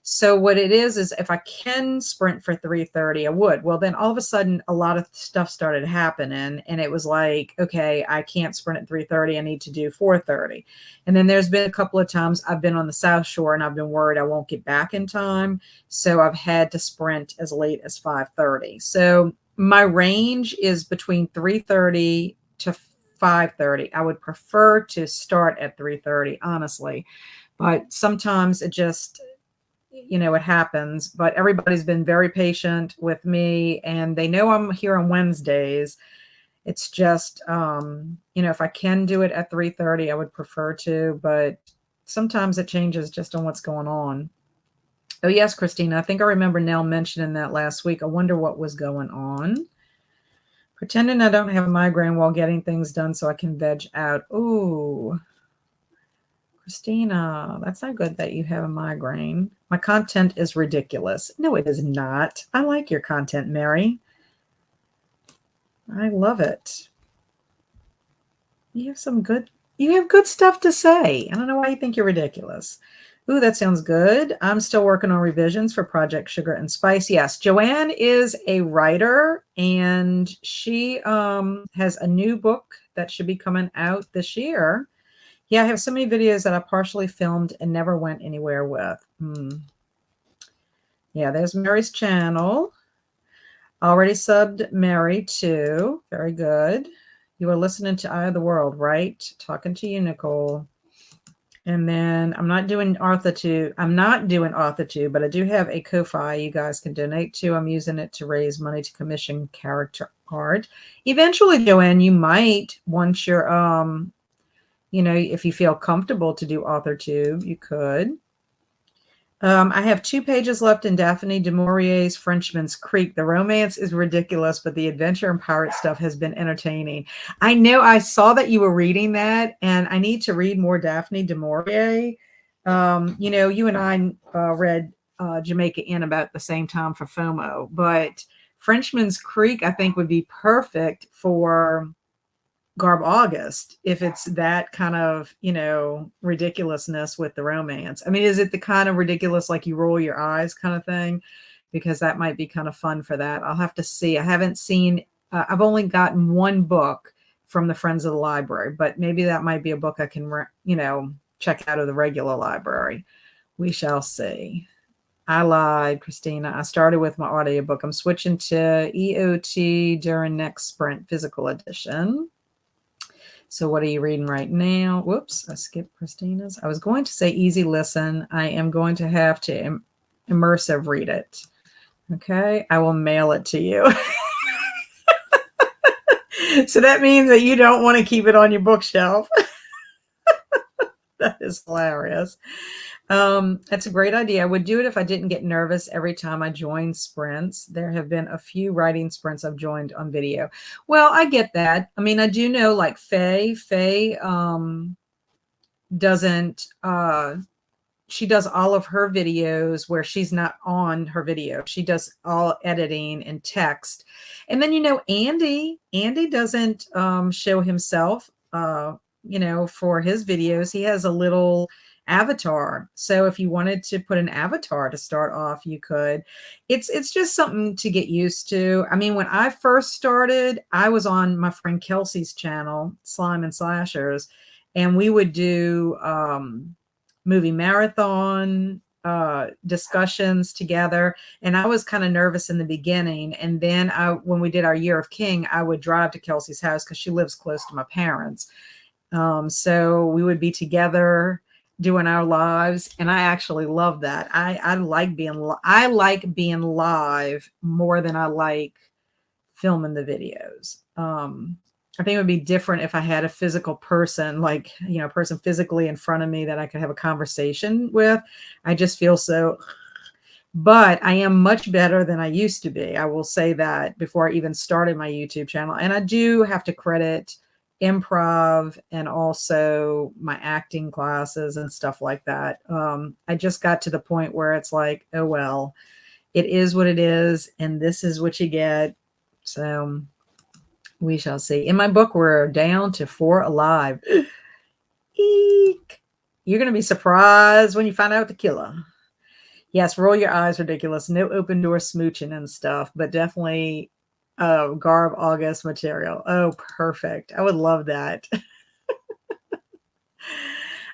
So what it is if I can sprint for 3:30, I would. Well, then all of a sudden, a lot of stuff started happening. And it was like, okay, I can't sprint at 3:30. I need to do 4:30. And then there's been a couple of times I've been on the South Shore and I've been worried I won't get back in time. So I've had to sprint as late as 5:30. So my range is between 3:30 to 5:30. I would prefer to start at 3:30, honestly. But sometimes it just it happens, but everybody's been very patient with me and they know I'm here on Wednesdays. It's just, if I can do it at 3:30, I would prefer to, but sometimes it changes just on what's going on. Oh yes, Christina, I think I remember Nell mentioning that last week. I wonder what was going on. Pretending I don't have a migraine while getting things done so I can veg out. Ooh, Christina, that's not good that you have a migraine. My content is ridiculous. No, it is not. I like your content, Mary. I love it. You have good stuff to say. I don't know why you think you're ridiculous. Ooh, that sounds good. I'm still working on revisions for Project Sugar and Spice. Yes, Joanne is a writer and she has a new book that should be coming out this year. Yeah, I have so many videos that I partially filmed and never went anywhere with. Yeah, there's Mary's channel. Already subbed Mary too. Very good. You are listening to Eye of the World, right? Talking to you, Nicole. And then I'm not doing AuthorTube. But I do have a Ko-Fi you guys can donate to. I'm using it to raise money to commission character art. Eventually, Joanne, you might, once you're if you feel comfortable to do AuthorTube, you could. I have 2 pages left in Daphne du Maurier's Frenchman's Creek. The romance is ridiculous, but the adventure and pirate stuff has been entertaining. I know I saw that you were reading that, and I need to read more Daphne du Maurier. You and I read Jamaica Inn about the same time for FOMO, but Frenchman's Creek, I think, would be perfect for Garb August if it's that kind of ridiculousness with the romance. I mean, is it the kind of ridiculous like you roll your eyes kind of thing? Because that might be kind of fun for that. I'll have to see. I haven't seen I've only gotten one book from the Friends of the Library, but maybe that might be a book I can check out of the regular library. We shall see. I lied, Christina. I started with my audiobook. I'm switching to EOT during next sprint physical edition. So what are you reading right now? Whoops, I skipped Christina's. I was going to say easy listen. I am going to have to immersive read it. Okay, I will mail it to you. So that means that you don't want to keep it on your bookshelf. That is hilarious. That's a great idea. I would do it if I didn't get nervous every time I joined sprints. There have been a few writing sprints I've joined on video. Well, I get that. I mean, I do know like Faye doesn't she does all of her videos where she's not on her video. She does all editing and text. And then, Andy doesn't show himself, for his videos. He has a little avatar. So if you wanted to put an avatar to start off, you could. It's just something to get used to. I mean, when I first started, I was on my friend Kelsey's channel, Slime and Slashers, and we would do movie marathon discussions together. And I was kind of nervous in the beginning. And then when we did our Year of King, I would drive to Kelsey's house because she lives close to my parents. So we would be together doing our lives. And I actually love that. I like being live more than I like filming the videos. I think it would be different if I had a physical person, like, a person physically in front of me that I could have a conversation with. I just feel so, but I am much better than I used to be. I will say that before I even started my YouTube channel. And I do have to credit improv and also my acting classes and stuff like that. I just got to the point where it's like, oh, well, it is what it is. And this is what you get. So we shall see. In my book, we're down to 4 alive. Eek. You're going to be surprised when you find out the killer. Yes, roll your eyes, ridiculous. No open door smooching and stuff, but definitely Garb August material. Oh, perfect. I would love that.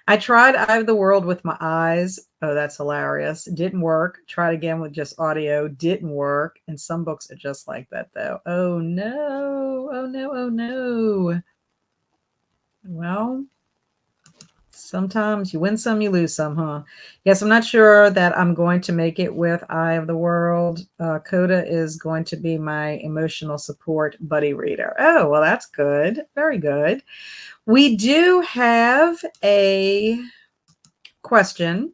I tried Eye of the World with my eyes. Oh, that's hilarious. Didn't work. Tried again with just audio. Didn't work. And some books are just like that, though. Oh, no. Oh, no. Oh, no. Well, sometimes you win some, you lose some, huh? Yes, I'm not sure that I'm going to make it with Eye of the World. Coda is going to be my emotional support buddy reader. Oh, well, that's good. Very good. We do have a question,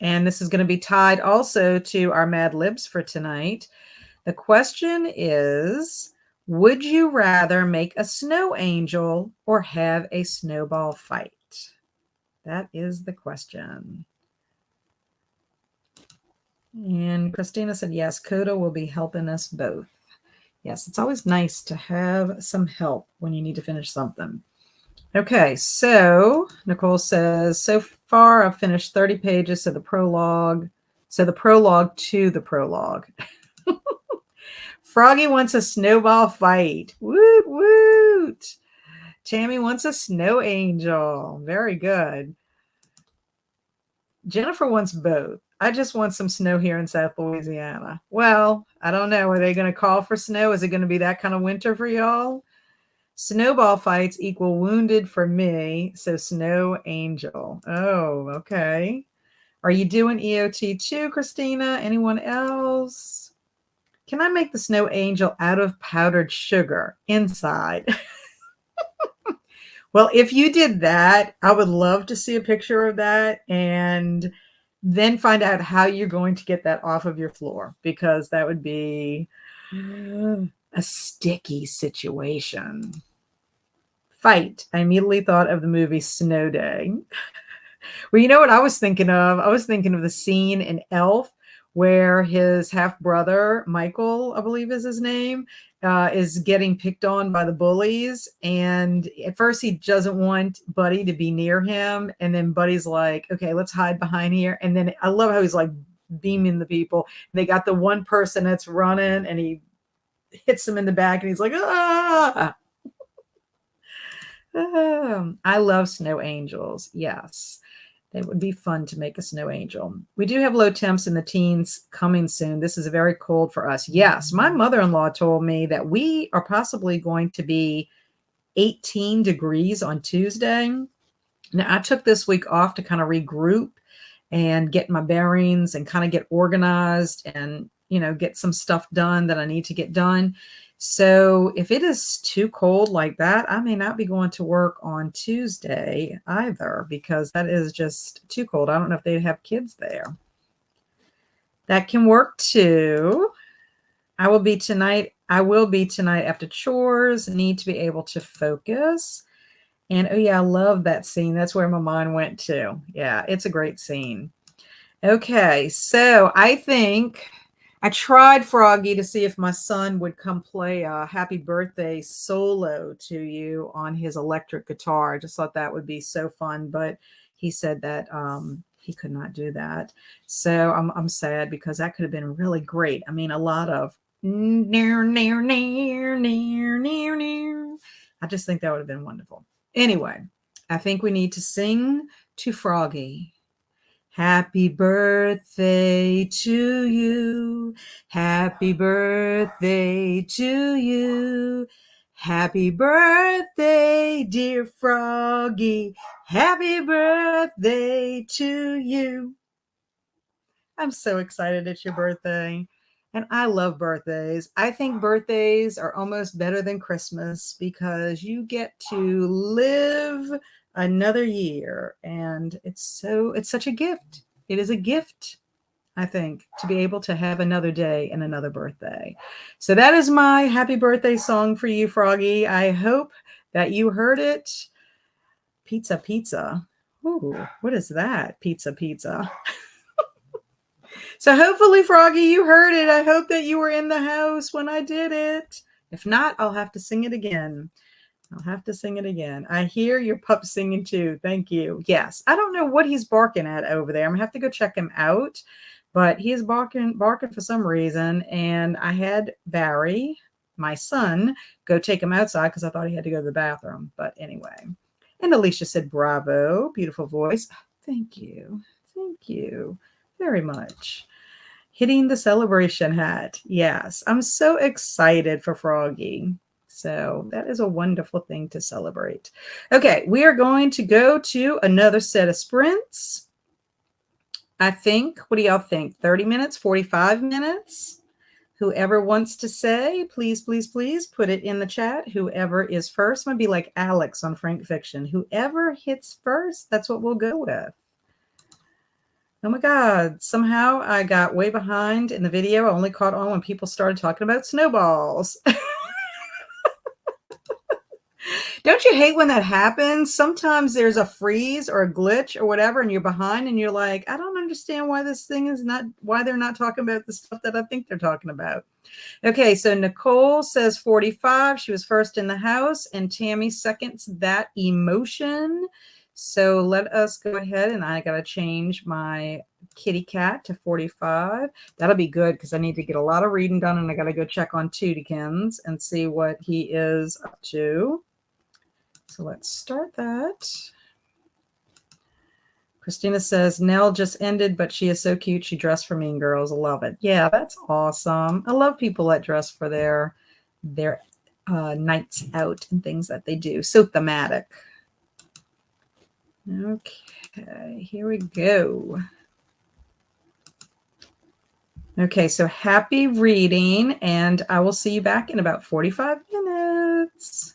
and this is going to be tied also to our Mad Libs for tonight. The question is, would you rather make a snow angel or have a snowball fight? That is the question. And Christina said, yes, Coda will be helping us both. Yes, it's always nice to have some help when you need to finish something. Okay, so Nicole says, so far I've finished 30 pages of the prologue. So the prologue to the prologue. Froggy wants a snowball fight. Woot, woot. Tammy wants a snow angel. Very good. Jennifer wants both. I just want some snow here in South Louisiana. Well, I don't know. Are they going to call for snow? Is it going to be that kind of winter for y'all? Snowball fights equal wounded for me. So snow angel. Oh, okay. Are you doing EOT too, Christina? Anyone else? Can I make the snow angel out of powdered sugar inside? Well, if you did that, I would love to see a picture of that and then find out how you're going to get that off of your floor, because that would be a sticky situation. Fight. I immediately thought of the movie Snow Day. Well, you know what I was thinking of? I was thinking of the scene in Elf where his half-brother, Michael, I believe is his name, is getting picked on by the bullies. And at first he doesn't want Buddy to be near him. And then Buddy's like, okay, let's hide behind here. And then I love how he's like beaming the people. They got the one person that's running and he hits him in the back and he's like, ah. I love snow angels. Yes. It would be fun to make a snow angel. We do have low temps in the teens coming soon. This is very cold for us. Yes, my mother-in-law told me that we are possibly going to be 18 degrees on Tuesday. Now, I took this week off to kind of regroup and get my bearings and kind of get organized and, get some stuff done that I need to get done. So if it is too cold like that, I may not be going to work on Tuesday either because that is just too cold. I don't know if they have kids there. That can work too. I will be tonight after chores, need to be able to focus. And oh yeah, I love that scene. That's where my mind went to. Yeah, it's a great scene. Okay, so I think I tried Froggy to see if my son would come play a happy birthday solo to you on his electric guitar. I just thought that would be so fun, but he said that he could not do that. So I'm sad because that could have been really great. I mean, a lot of near, near, near, near, near, near. I just think that would have been wonderful. Anyway, I think we need to sing to Froggy. Happy birthday to you. Happy birthday to you. Happy birthday, dear Froggy. Happy birthday to you. I'm so excited it's your birthday. And I love birthdays. I think birthdays are almost better than Christmas because you get to live another year. And it's such a gift. It is a gift, I think, to be able to have another day and another birthday. So that is my happy birthday song for you, Froggy. I hope that you heard it. Pizza, pizza. Ooh, what is that? Pizza, pizza. So hopefully, Froggy, you heard it. I hope that you were in the house when I did it. If not, I'll have to sing it again. I hear your pup singing too. Thank you. Yes. I don't know what he's barking at over there. I'm going to have to go check him out. But he is barking for some reason. And I had Barry, my son, go take him outside because I thought he had to go to the bathroom. But anyway. And Alicia said, bravo. Beautiful voice. Thank you. Thank you very much. Hitting the celebration hat. Yes, I'm so excited for Froggy. So that is a wonderful thing to celebrate. Okay, we are going to go to another set of sprints. I think, what do y'all think? 30 minutes, 45 minutes? Whoever wants to say, please, please, please put it in the chat. Whoever is first, might be like Alex on Frank Fiction. Whoever hits first, that's what we'll go with. Oh my God, somehow I got way behind in the video. I only caught on when people started talking about snowballs. Don't you hate when that happens? Sometimes there's a freeze or a glitch or whatever, and you're behind and you're like, I don't understand why they're not talking about the stuff that I think they're talking about. Okay, so Nicole says 45. She was first in the house, and Tammy seconds that emotion. So let us go ahead, and I got to change my kitty cat to 45. That'll be good because I need to get a lot of reading done, and I got to go check on Tudykins and see what he is up to. So let's start that. Christina says, Nell just ended, but she is so cute. She dressed for Mean Girls. I love it. Yeah, that's awesome. I love people that dress for their nights out and things that they do. So thematic. Okay, here we go. Okay, so happy reading, and I will see you back in about 45 minutes.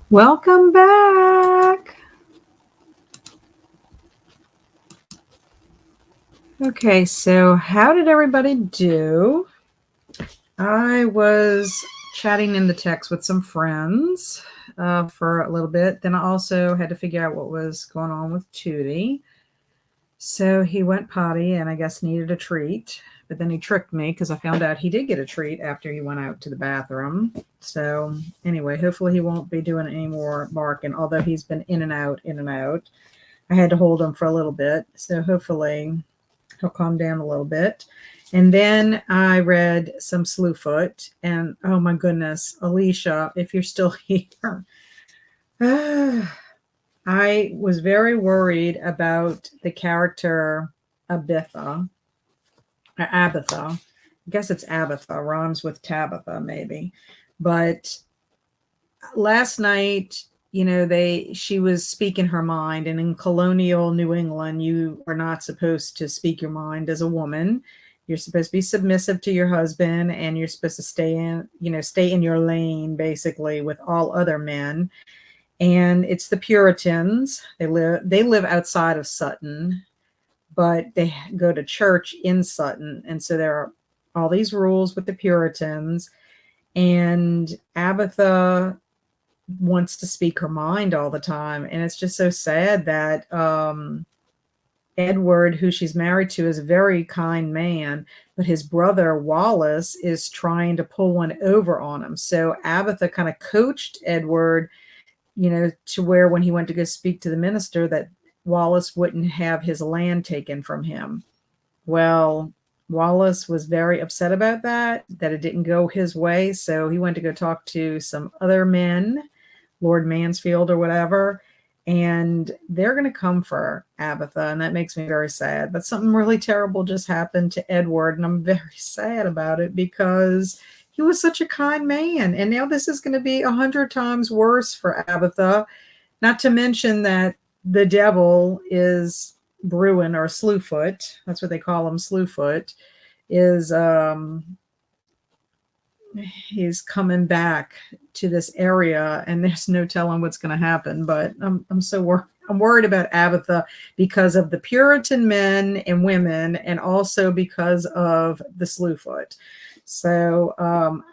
Welcome back. Okay, so how did everybody do? I was chatting in the text with some friends for a little bit. Then I also had to figure out what was going on with Tootie. So he went potty and I guess needed a treat. But then he tricked me because I found out he did get a treat after he went out to the bathroom. So anyway, hopefully he won't be doing any more barking, although he's been in and out, in and out. I had to hold him for a little bit. So hopefully he'll calm down a little bit. And then I read some Slewfoot. And oh my goodness, Alicia, if you're still here, I was very worried about the character Abitha. Abatha. I guess it's Abatha, rhymes with Tabitha, maybe. But last night, she was speaking her mind, and in colonial New England, you are not supposed to speak your mind as a woman. You're supposed to be submissive to your husband, and you're supposed to stay in your lane, basically, with all other men. And it's the Puritans. They live outside of Sutton, but they go to church in Sutton. And so there are all these rules with the Puritans. And Abatha wants to speak her mind all the time. And it's just so sad that Edward, who she's married to, is a very kind man, but his brother Wallace is trying to pull one over on him. So Abatha kind of coached Edward, to where when he went to go speak to the minister, that Wallace wouldn't have his land taken from him. Well, Wallace was very upset about that it didn't go his way. So he went to go talk to some other men, Lord Mansfield or whatever, and they're going to come for Abatha. And that makes me very sad. But something really terrible just happened to Edward. And I'm very sad about it because he was such a kind man. And now this is going to be 100 times worse for Abatha. Not to mention that the devil is Bruin, or Slewfoot. That's what they call him, Slewfoot. He's coming back to this area, and there's no telling what's going to happen. But I'm so worried. I'm worried about Abatha because of the Puritan men and women, and also because of the Slewfoot. So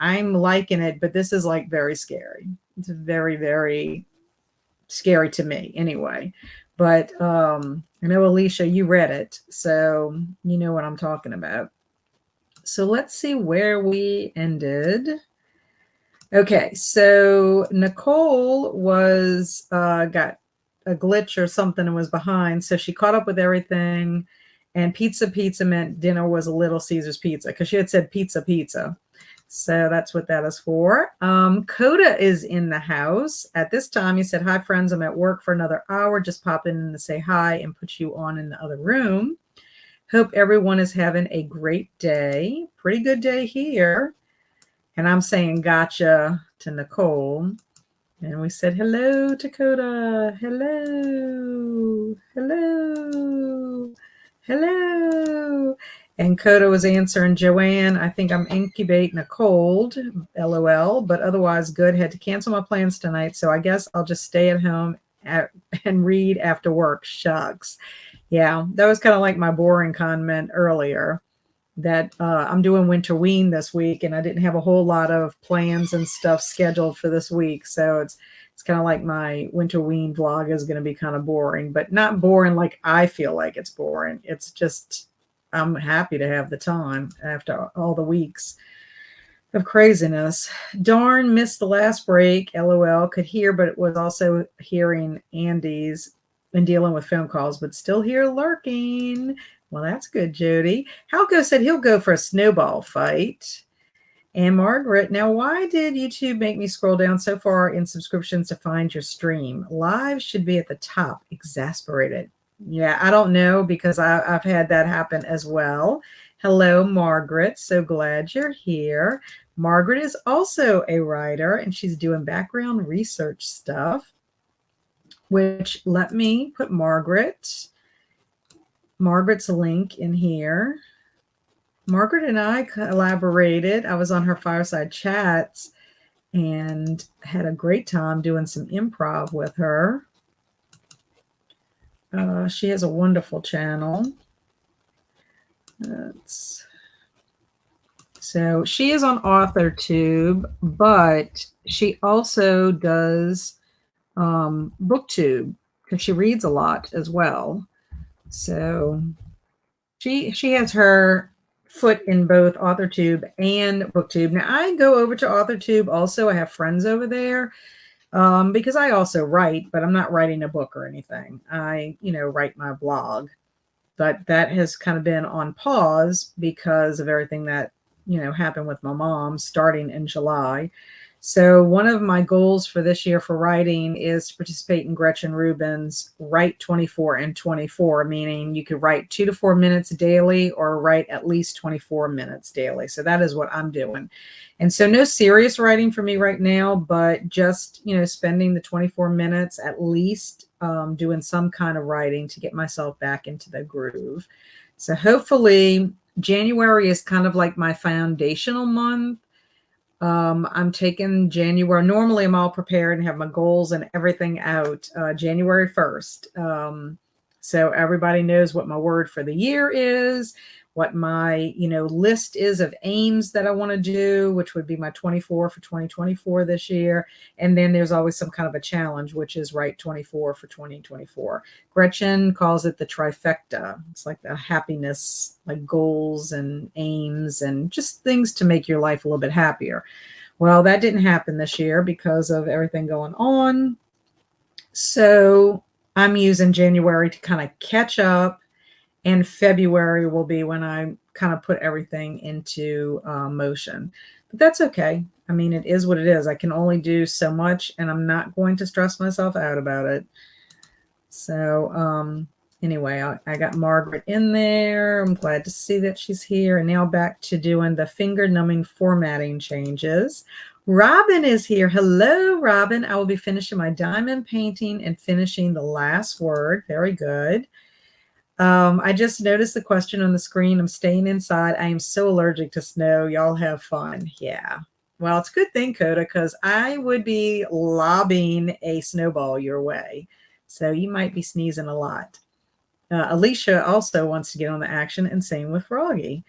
I'm liking it, but this is like very scary. It's very, very scary to me anyway. But I know, Alicia, you read it, so you know what I'm talking about. So let's see where we ended. Okay, so Nicole was got a glitch or something and was behind, so she caught up with everything. And pizza meant dinner was a Little Caesars pizza, because she had said pizza. So that's what that is for. Coda is in the house at this time. He said, "Hi, friends. I'm at work for another hour. Just pop in to say hi and put you on in the other room. Hope everyone is having a great day." Pretty good day here. And I'm saying gotcha to Nicole. And we said hello to Coda. Hello. And Coda was answering, "Joanne, I think I'm incubating a cold, LOL, but otherwise good. Had to cancel my plans tonight, so I guess I'll just stay at home and read after work. Shucks." Yeah, that was kind of like my boring comment earlier, that I'm doing Winterween this week, and I didn't have a whole lot of plans and stuff scheduled for this week. So it's kind of like my Winterween vlog is going to be kind of boring, but not boring like I feel like it's boring. It's just, I'm happy to have the time after all the weeks of craziness. Darn, missed the last break. LOL. Could hear, but it was also hearing Andy's and dealing with phone calls, but still here lurking. Well, that's good, Jody. Halko said he'll go for a snowball fight. And Margaret, now why did YouTube make me scroll down so far in subscriptions to find your stream? Live should be at the top. Exasperated. Yeah, I don't know, because I've had that happen as well. Hello, Margaret. So glad you're here. Margaret is also a writer, and she's doing background research stuff, which, let me put Margaret's link in here. Margaret and I collaborated. I was on her fireside chats, and had a great time doing some improv with her. She has a wonderful channel. So she is on AuthorTube, but she also does BookTube because she reads a lot as well. So she has her foot in both AuthorTube and BookTube. Now I go over to AuthorTube also. I have friends over there because I also write, but I'm not writing a book or anything. I, write my blog, but that has kind of been on pause because of everything that, happened with my mom starting in July. So one of my goals for this year for writing is to participate in Gretchen Rubin's Write 24 and 24, meaning you could write 2 to 4 minutes daily or write at least 24 minutes daily. So that is what I'm doing. And so no serious writing for me right now, but just, spending the 24 minutes at least doing some kind of writing to get myself back into the groove. So hopefully January is kind of like my foundational month. I'm taking January. Normally I'm all prepared and have my goals and everything out January 1st. So everybody knows what my word for the year is, what my, list is of aims that I want to do, which would be my 24 for 2024 this year. And then there's always some kind of a challenge, which is Write 24 for 2024. Gretchen calls it the trifecta. It's like the happiness, like goals and aims and just things to make your life a little bit happier. Well, that didn't happen this year because of everything going on. So I'm using January to kind of catch up, and February will be when I kind of put everything into motion. But that's okay. I mean, it is what it is. I can only do so much, and I'm not going to stress myself out about it. So anyway, I got Margaret in there. I'm glad to see that she's here. And now back to doing the finger-numbing formatting changes. Robin is here. Hello, Robin. I will be finishing my diamond painting and finishing the last word. Very good. I just noticed the question on the screen. I'm staying inside. I am so allergic to snow. Y'all have fun. Yeah. Well, it's a good thing, Coda, because I would be lobbing a snowball your way. So you might be sneezing a lot. Alicia also wants to get on the action, and same with Froggy.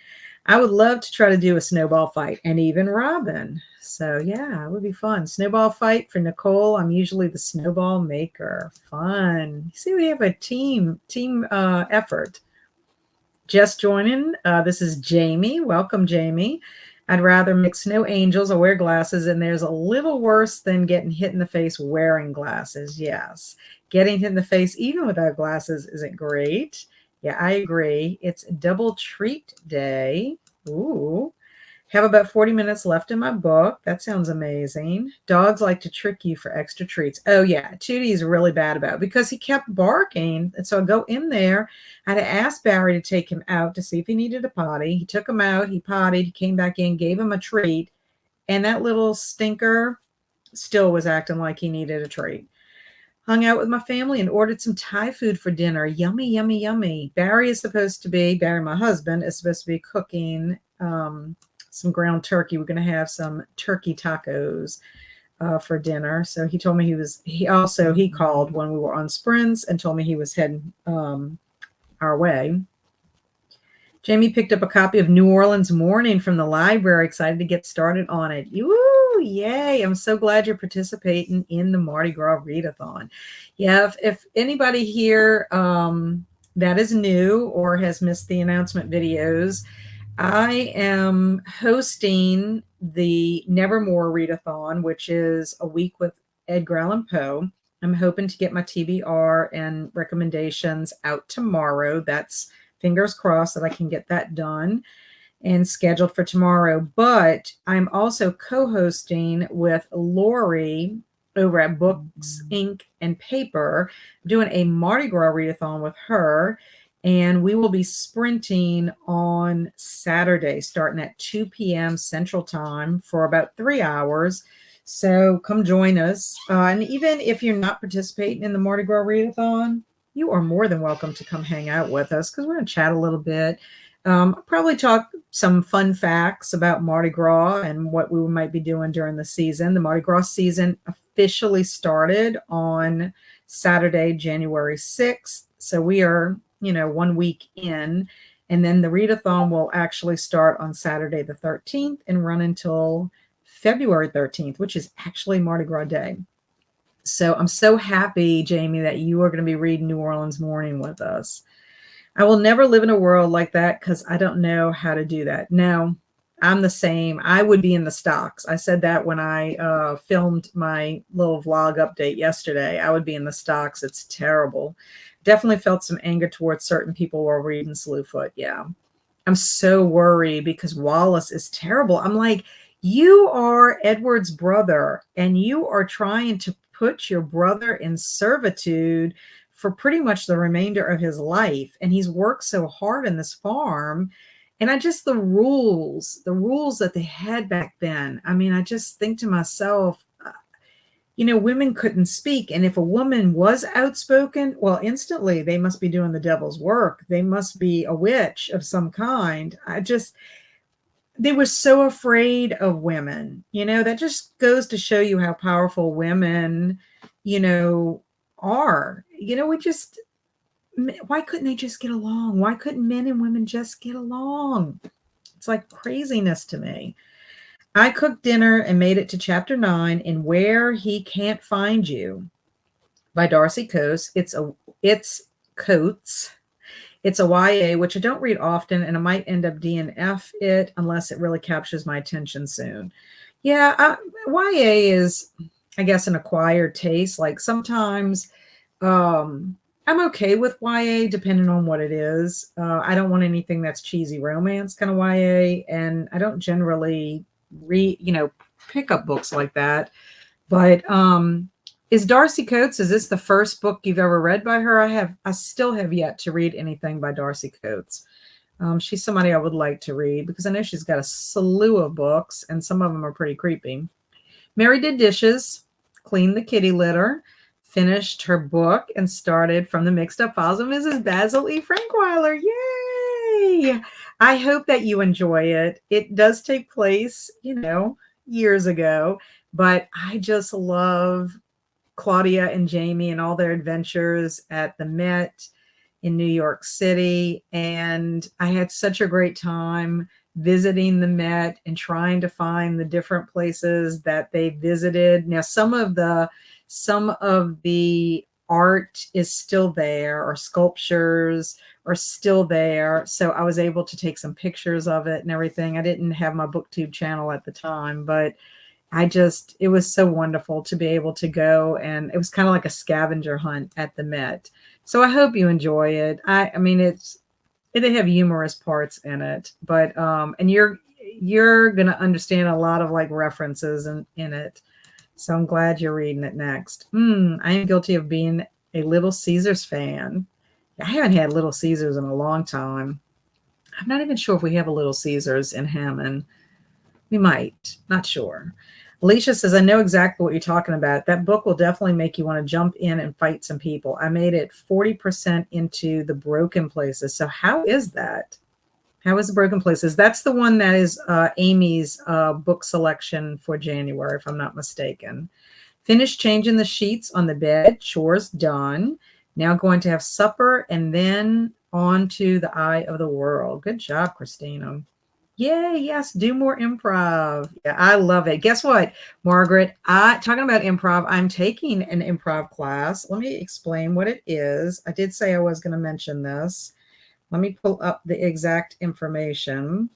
I would love to try to do a snowball fight, and even Robin. So yeah, it would be fun. Snowball fight for Nicole. I'm usually the snowball maker. Fun. See, we have a team effort. Just joining. This is Jamie. Welcome, Jamie. I'd rather make snow angels or wear glasses, and there's a little worse than getting hit in the face wearing glasses. Yes. Getting hit in the face even without glasses isn't great. Yeah, I agree. It's double treat day. Ooh. Have about 40 minutes left in my book. That sounds amazing. Dogs like to trick you for extra treats. Oh, yeah. Tootie's really bad about it because he kept barking. And so I go in there. I had to ask Barry to take him out to see if he needed a potty. He took him out. He pottied. He came back in, gave him a treat. And that little stinker still was acting like he needed a treat. Hung out with my family and ordered some Thai food for dinner. Yummy, yummy, yummy. Barry, my husband, is supposed to be cooking some ground turkey. We're going to have some turkey tacos for dinner. So he told me he called when we were on sprints and told me he was heading our way. Jamie picked up a copy of New Orleans Morning from the library. Excited to get started on it. Woo, yay. I'm so glad you're participating in the Mardi Gras readathon. Yeah, if anybody here that is new or has missed the announcement videos, I am hosting the Nevermore Readathon, which is a week with Edgar Allan Poe. I'm hoping to get my TBR and recommendations out tomorrow. That's fingers crossed that I can get that done and scheduled for tomorrow. But I'm also co-hosting with Lori over at Books, Ink, and Paper, doing a Mardi Gras readathon with her. And we will be sprinting on Saturday, starting at 2 p.m. Central Time for about 3 hours. So come join us. And even if you're not participating in the Mardi Gras readathon, you are more than welcome to come hang out with us because we're going to chat a little bit. I'll probably talk some fun facts about Mardi Gras and what we might be doing during the season. The Mardi Gras season officially started on Saturday, January 6th. So we are, 1 week in. And then the readathon will actually start on Saturday the 13th and run until February 13th, which is actually Mardi Gras Day. So I'm so happy, Jamie, that you are going to be reading New Orleans Morning with us. I will never live in a world like that because I don't know how to do that. No, I'm the same. I would be in the stocks. I said that when I filmed my little vlog update yesterday. I would be in the stocks. It's terrible. Definitely felt some anger towards certain people while reading Slewfoot. Yeah. I'm so worried because Wallace is terrible. I'm like, you are Edward's brother and you are trying to put your brother in servitude for pretty much the remainder of his life. And he's worked so hard in this farm. And the rules that they had back then. I mean, I just think to myself, women couldn't speak. And if a woman was outspoken, well, instantly they must be doing the devil's work. They must be a witch of some kind. They were so afraid of women. That just goes to show you how powerful women, are. Why couldn't they just get along? Why couldn't men and women just get along? It's like craziness to me. I cooked dinner and made it to chapter 9 in Where He Can't Find You by Darcy Coates. It's Coates. It's a YA, which I don't read often, and I might end up DNF it unless it really captures my attention soon. Yeah, YA is, I guess, an acquired taste. Like sometimes I'm okay with YA depending on what it is. I don't want anything that's cheesy romance kind of YA, and I don't generally pick up books like that. But is Darcy Coates, is this the first book you've ever read by her? I still have yet to read anything by Darcy Coates. She's somebody I would like to read because I know she's got a slew of books and some of them are pretty creepy. Mary did dishes, cleaned the kitty litter, finished her book, and started From the Mixed Up Files of Mrs. Basil E. Frankweiler. Yay! I hope that you enjoy it. It does take place, years ago, but I just love Claudia and Jamie and all their adventures at the Met in New York City. And I had such a great time visiting the Met and trying to find the different places that they visited. Now, some of the art is still there, or sculptures are still there. So I was able to take some pictures of it and everything. I didn't have my BookTube channel at the time, but it was so wonderful to be able to go, and it was kind of like a scavenger hunt at the Met. So I hope you enjoy it. I mean, they have humorous parts in it, but and you're going to understand a lot of like references in it. So I'm glad you're reading it next. I am guilty of being a Little Caesars fan. I haven't had Little Caesars in a long time. I'm not even sure if we have a Little Caesars in Hammond. We might, not sure. Alicia says, I know exactly what you're talking about. That book will definitely make you want to jump in and fight some people. I made it 40% into the Broken Places. So how is that? How is the Broken Places? That's the one that is Amy's book selection for January, if I'm not mistaken. Finished changing the sheets on the bed. Chores done. Now going to have supper and then on to the Eye of the World. Good job, Christina. Yay, yes, do more improv. Yeah, I love it. Guess what, Margaret? Talking about improv, I'm taking an improv class. Let me explain what it is. I did say I was going to mention this. Let me pull up the exact information.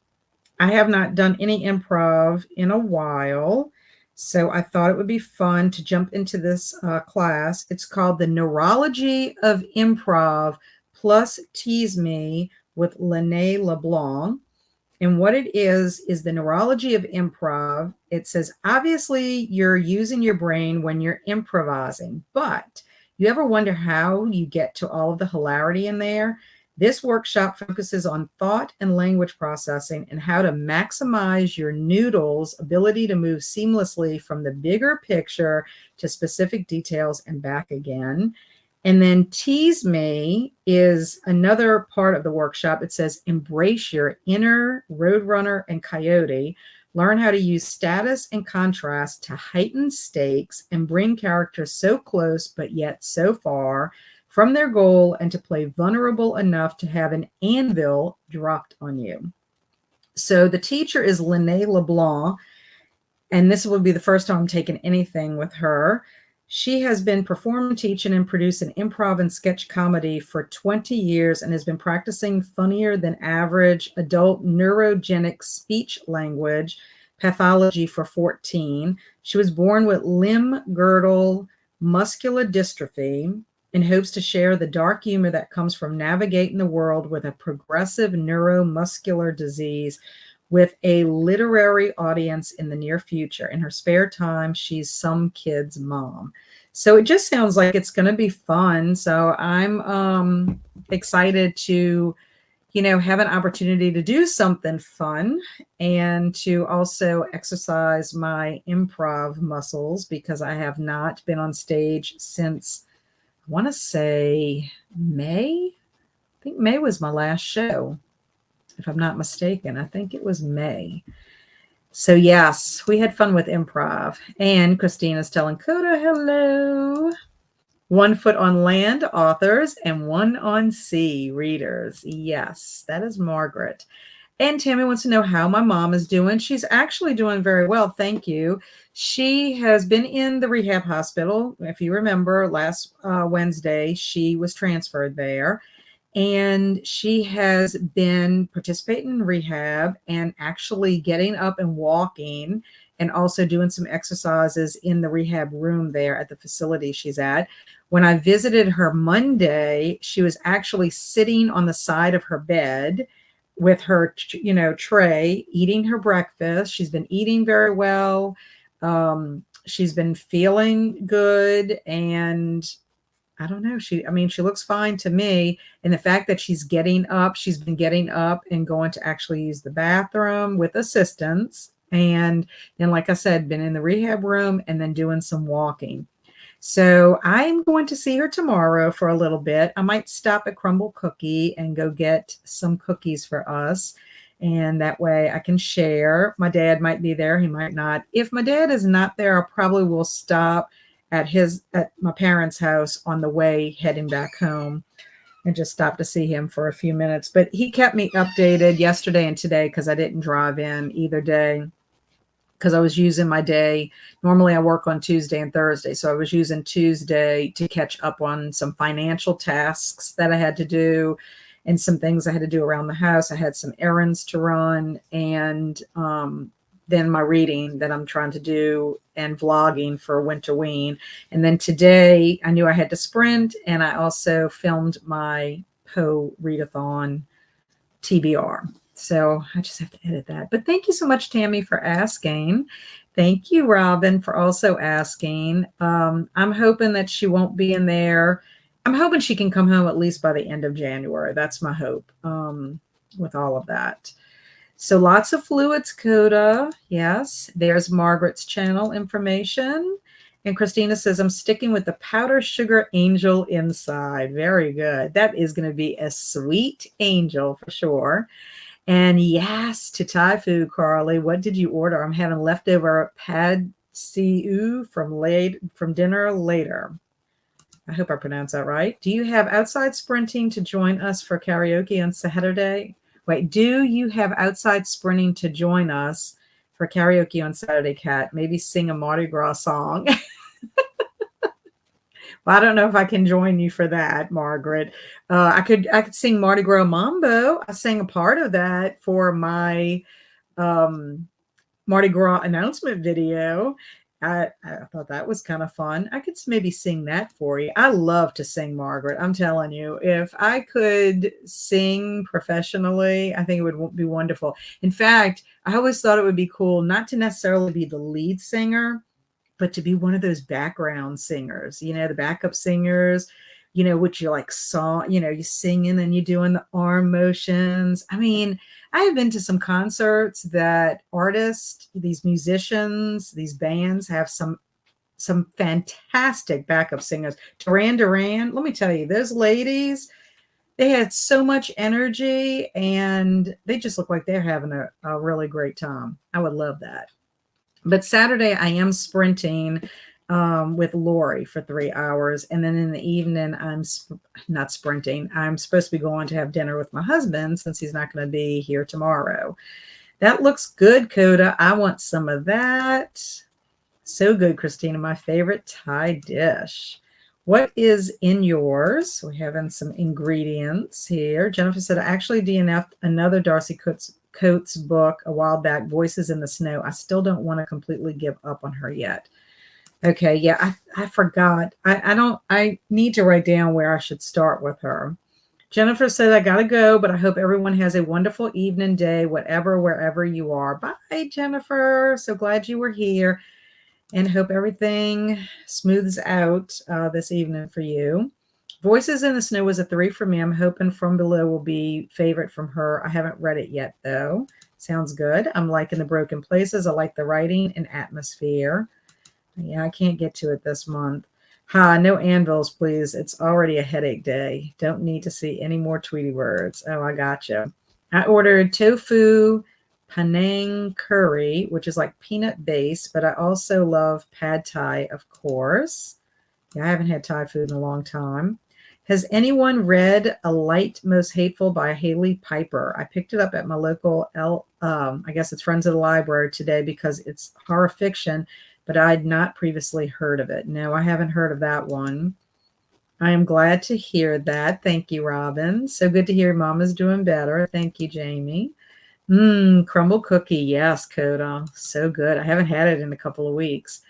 I have not done any improv in a while, so I thought it would be fun to jump into this class. It's called The Neurology of Improv plus Tease Me with Lene LeBlanc. And what it is the neurology of improv. It says, obviously, you're using your brain when you're improvising, but you ever wonder how you get to all of the hilarity in there? This workshop focuses on thought and language processing and how to maximize your noodle's ability to move seamlessly from the bigger picture to specific details and back again. And then Tease Me is another part of the workshop. It says, embrace your inner roadrunner and coyote. Learn how to use status and contrast to heighten stakes and bring characters so close but yet so far from their goal, and to play vulnerable enough to have an anvil dropped on you. So the teacher is Lene LeBlanc, and this will be the first time I'm taking anything with her. She has been performing, teaching, and producing improv and sketch comedy for 20 years and has been practicing funnier than average adult neurogenic speech language pathology for 14. She was born with limb girdle muscular dystrophy and hopes to share the dark humor that comes from navigating the world with a progressive neuromuscular disease with a literary audience in the near future. In her spare time, she's some kid's mom. So it just sounds like it's going to be fun. So I'm excited to, have an opportunity to do something fun and to also exercise my improv muscles, because I have not been on stage since, I want to say, May. I think May was my last show, if I'm not mistaken. I think it was May. So yes, we had fun with improv. And Christina's telling Coda hello. 1 foot on land authors and 1 on sea readers. Yes, that is Margaret. And Tammy wants to know how my mom is doing. She's actually doing very well, thank you. She has been in the rehab hospital. If you remember, last Wednesday, she was transferred there. And she has been participating in rehab and actually getting up and walking, and also doing some exercises in the rehab room there at the facility she's at. When I visited her Monday, she was actually sitting on the side of her bed with her, tray, eating her breakfast. She's been eating very well. She's been feeling good, and I don't know. She looks fine to me. And the fact that she's been getting up and going to actually use the bathroom with assistance. And then, like I said, been in the rehab room and then doing some walking. So I'm going to see her tomorrow for a little bit. I might stop at Crumble Cookie and go get some cookies for us. And that way I can share. My dad might be there. He might not. If my dad is not there, I probably will stop at my parents' house on the way heading back home and just stop to see him for a few minutes. But he kept me updated yesterday and today, because I didn't drive in either day, because I was using my day. Normally I work on Tuesday and Thursday. So I was using Tuesday to catch up on some financial tasks that I had to do and some things I had to do around the house. I had some errands to run, and then my reading that I'm trying to do, and vlogging for Winterween. And then today I knew I had to sprint, and I also filmed my Poe readathon TBR. So I just have to edit that. But thank you so much, Tammy, for asking. Thank you, Robin, for also asking. I'm hoping that she won't be in there. I'm hoping she can come home at least by the end of January. That's my hope with all of that. So lots of fluids, Coda. Yes, there's Margaret's channel information. And Christina says, I'm sticking with the powder sugar angel inside. Very good. That is going to be a sweet angel for sure. And yes, to Thai food, Carly. What did you order? I'm having leftover pad see ew from dinner later. I hope I pronounced that right. Do you have outside sprinting to join us for karaoke on Saturday? Wait, do you have outside sprinting to join us for karaoke on Saturday, Kat? Maybe sing a Mardi Gras song. Well, I don't know if I can join you for that, Margaret. I could sing Mardi Gras Mambo. I sang a part of that for my Mardi Gras announcement video. I thought that was kind of fun. I could maybe sing that for you. I love to sing, Margaret. I'm telling you, if I could sing professionally, I think it would be wonderful. In fact, I always thought it would be cool not to necessarily be the lead singer, but to be one of those background singers, the backup singers, which you like song, you singing and you doing the arm motions. I mean, I have been to some concerts that artists, these musicians, these bands have some some fantastic backup singers. Duran, let me tell you, those ladies, they had so much energy and they just look like they're having a really great time. I would love that. But Saturday, I am sprinting with Lori for 3 hours. And then in the evening, I'm not sprinting. I'm supposed to be going to have dinner with my husband since he's not going to be here tomorrow. That looks good, Coda. I want some of that. So good, Christina. My favorite Thai dish. What is in yours? We're having some ingredients here. Jennifer said, I actually DNF'd another Darcy Coates book a while back, Voices in the Snow. I still don't want to completely give up on her yet. Okay, yeah, I forgot. I need to write down where I should start with her. Jennifer said, I gotta go, but I hope everyone has a wonderful evening, day, whatever, wherever you are. Bye, Jennifer. So glad you were here and hope everything smooths out this evening for you. Voices in the Snow was a 3 for me. I'm hoping From Below will be favorite from her. I haven't read it yet, though. Sounds good. I'm liking the broken places. I like the writing and atmosphere. Yeah, I can't get to it this month. No anvils, please. It's already a headache day. Don't need to see any more Tweety words. Oh, I gotcha. I ordered tofu Penang curry, which is like peanut based, but I also love pad thai, of course. Yeah, I haven't had Thai food in a long time. Has anyone read A Light Most Hateful by Haley Piper? I picked it up at my local, I guess it's Friends of the Library today because it's horror fiction, but I'd not previously heard of it. No, I haven't heard of that one. I am glad to hear that. Thank you, Robin. So good to hear Mama's doing better. Thank you, Jamie. Crumble cookie. Yes, Coda. So good. I haven't had it in a couple of weeks.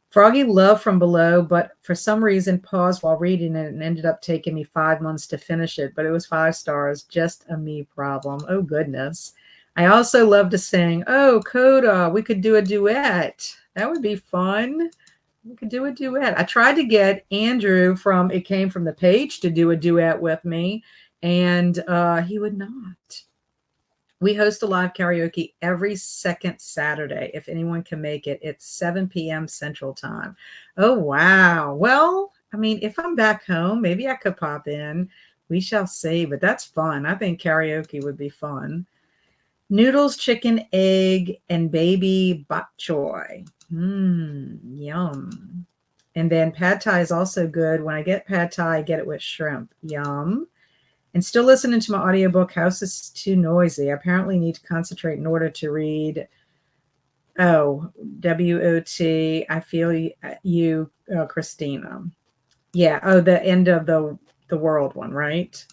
Froggy loved From Below, but for some reason paused while reading it and ended up taking me 5 months to finish it, but it was 5 stars. Just a me problem. Oh, goodness. I also love to sing. Oh, Coda, we could do a duet. That would be fun. We could do a duet. I tried to get Andrew from It Came From the Page to do a duet with me, and he would not. We host a live karaoke every second Saturday. If anyone can make it, it's 7 p.m. Central Time. Oh, wow. Well, I mean, if I'm back home, maybe I could pop in. We shall see, but that's fun. I think karaoke would be fun. Noodles, chicken, egg, and baby bok choy. Yum. And then pad thai is also good. When I get pad thai, I get it with shrimp. Yum. And still listening to my audiobook, House is Too Noisy. I apparently need to concentrate in order to read. Oh, WOT. I feel you, Christina. Yeah. Oh, the end of the world one, right?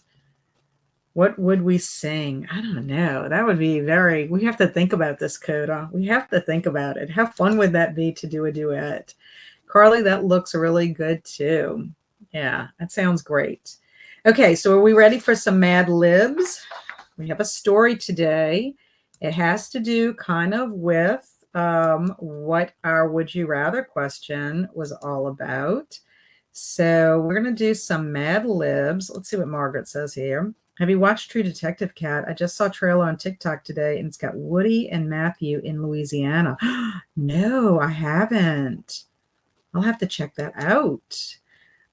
What would we sing? I don't know. That would be we have to think about this, Coda. We have to think about it. How fun would that be to do a duet? Carly, that looks really good too. Yeah, that sounds great. Okay, so are we ready for some Mad Libs? We have a story today. It has to do kind of with what our Would You Rather question was all about. So we're going to do some Mad Libs. Let's see what Margaret says here. Have you watched True Detective, Cat? I just saw a trailer on TikTok today, and it's got Woody and Matthew in Louisiana. No, I haven't. I'll have to check that out.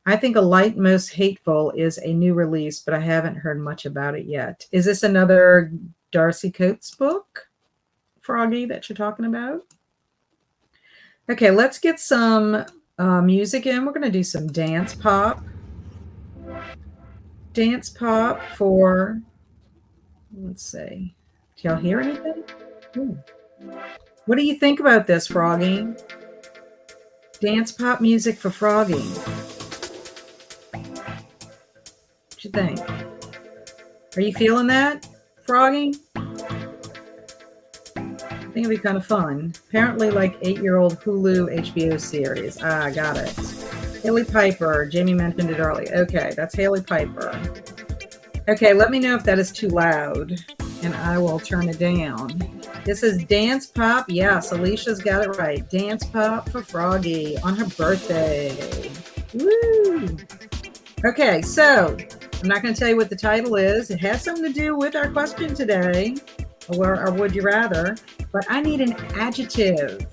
I think A Light Most Hateful is a new release, but I haven't heard much about it yet. Is this another Darcy Coates book, Froggy, that you're talking about? Okay, let's get some music in. We're going to do some dance pop. Dance pop for, let's see. Do y'all hear anything? Ooh. What do you think about this, Froggy? Dance pop music for Froggy. What you think? Are you feeling that, Froggy? I think it'd be kind of fun. Apparently like 8-year-old Hulu HBO series. Got it. Haley Piper. Jamie mentioned it earlier. Okay, that's Haley Piper. Okay, let me know if that is too loud, and I will turn it down. This is Dance Pop. Yes, Alicia's got it right. Dance Pop for Froggy on her birthday. Woo! Okay, so I'm not going to tell you what the title is. It has something to do with our question today, or Would You Rather, but I need an adjective.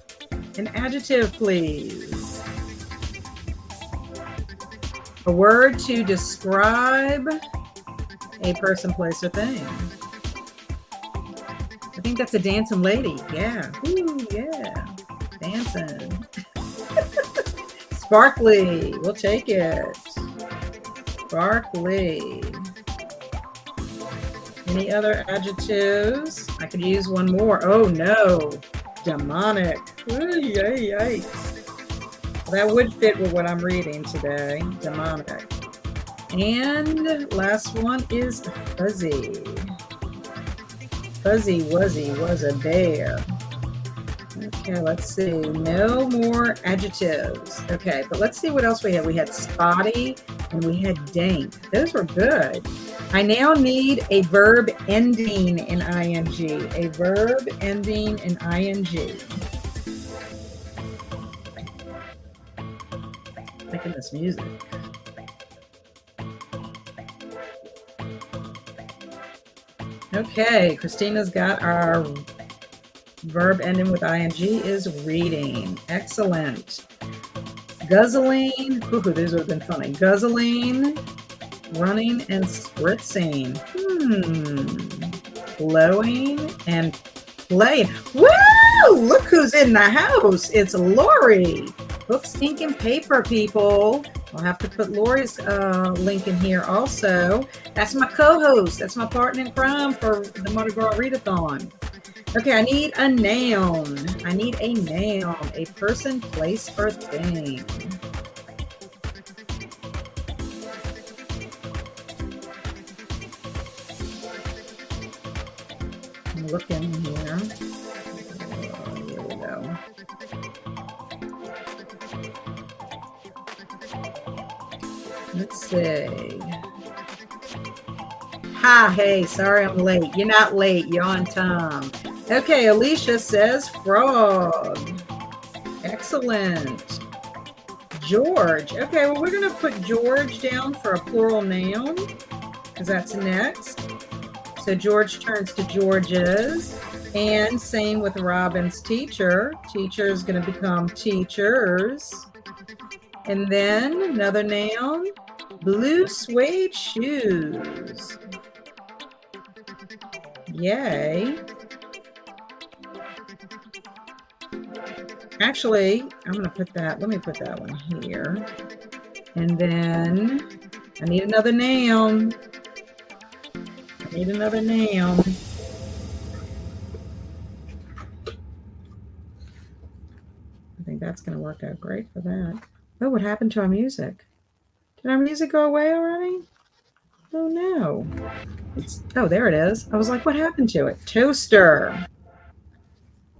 An adjective, please. A word to describe a person, place, or thing. I think that's a dancing lady. Yeah. Ooh, yeah. Dancing. Sparkly. We'll take it. Sparkly. Any other adjectives? I could use one more. Oh no. Demonic. Ooh, yikes. That would fit with what I'm reading today. Demonic. And last one is fuzzy. Fuzzy Wuzzy was a bear. Okay, let's see. No more adjectives. Okay, but let's see what else we had. We had spotty and we had dank. Those were good. I now need a verb ending in ing. A verb ending in ing. Making this music. Okay, Christina's got our verb ending with ing is reading. Excellent. Guzzling. Ooh, these would have been funny. Guzzling, running, and spritzing. Blowing and playing. Woo! Look who's in the house. It's Lori. Books, ink, and paper, people. I'll have to put Lori's link in here also. That's my co-host. That's my partner in crime for the Mardi Gras Readathon. Okay, I need a noun. I need a noun. A person, place, or thing. I'm looking here. Here we go. Let's see. Hi, hey, sorry I'm late. You're not late, you're on time. Okay, Alicia says frog. Excellent. George. Okay, well, we're going to put George down for a plural noun because that's next. So George turns to Georges. And same with Robin's teacher. Teacher is going to become teachers. And then another noun, blue suede shoes. Yay. Actually, I'm going to put that, let me put that one here. And then I need another noun. I need another noun. I think that's going to work out great for that. Oh, what happened to our music? Did our music go away already? Oh, no. Oh, there it is. I was like, what happened to it? Toaster.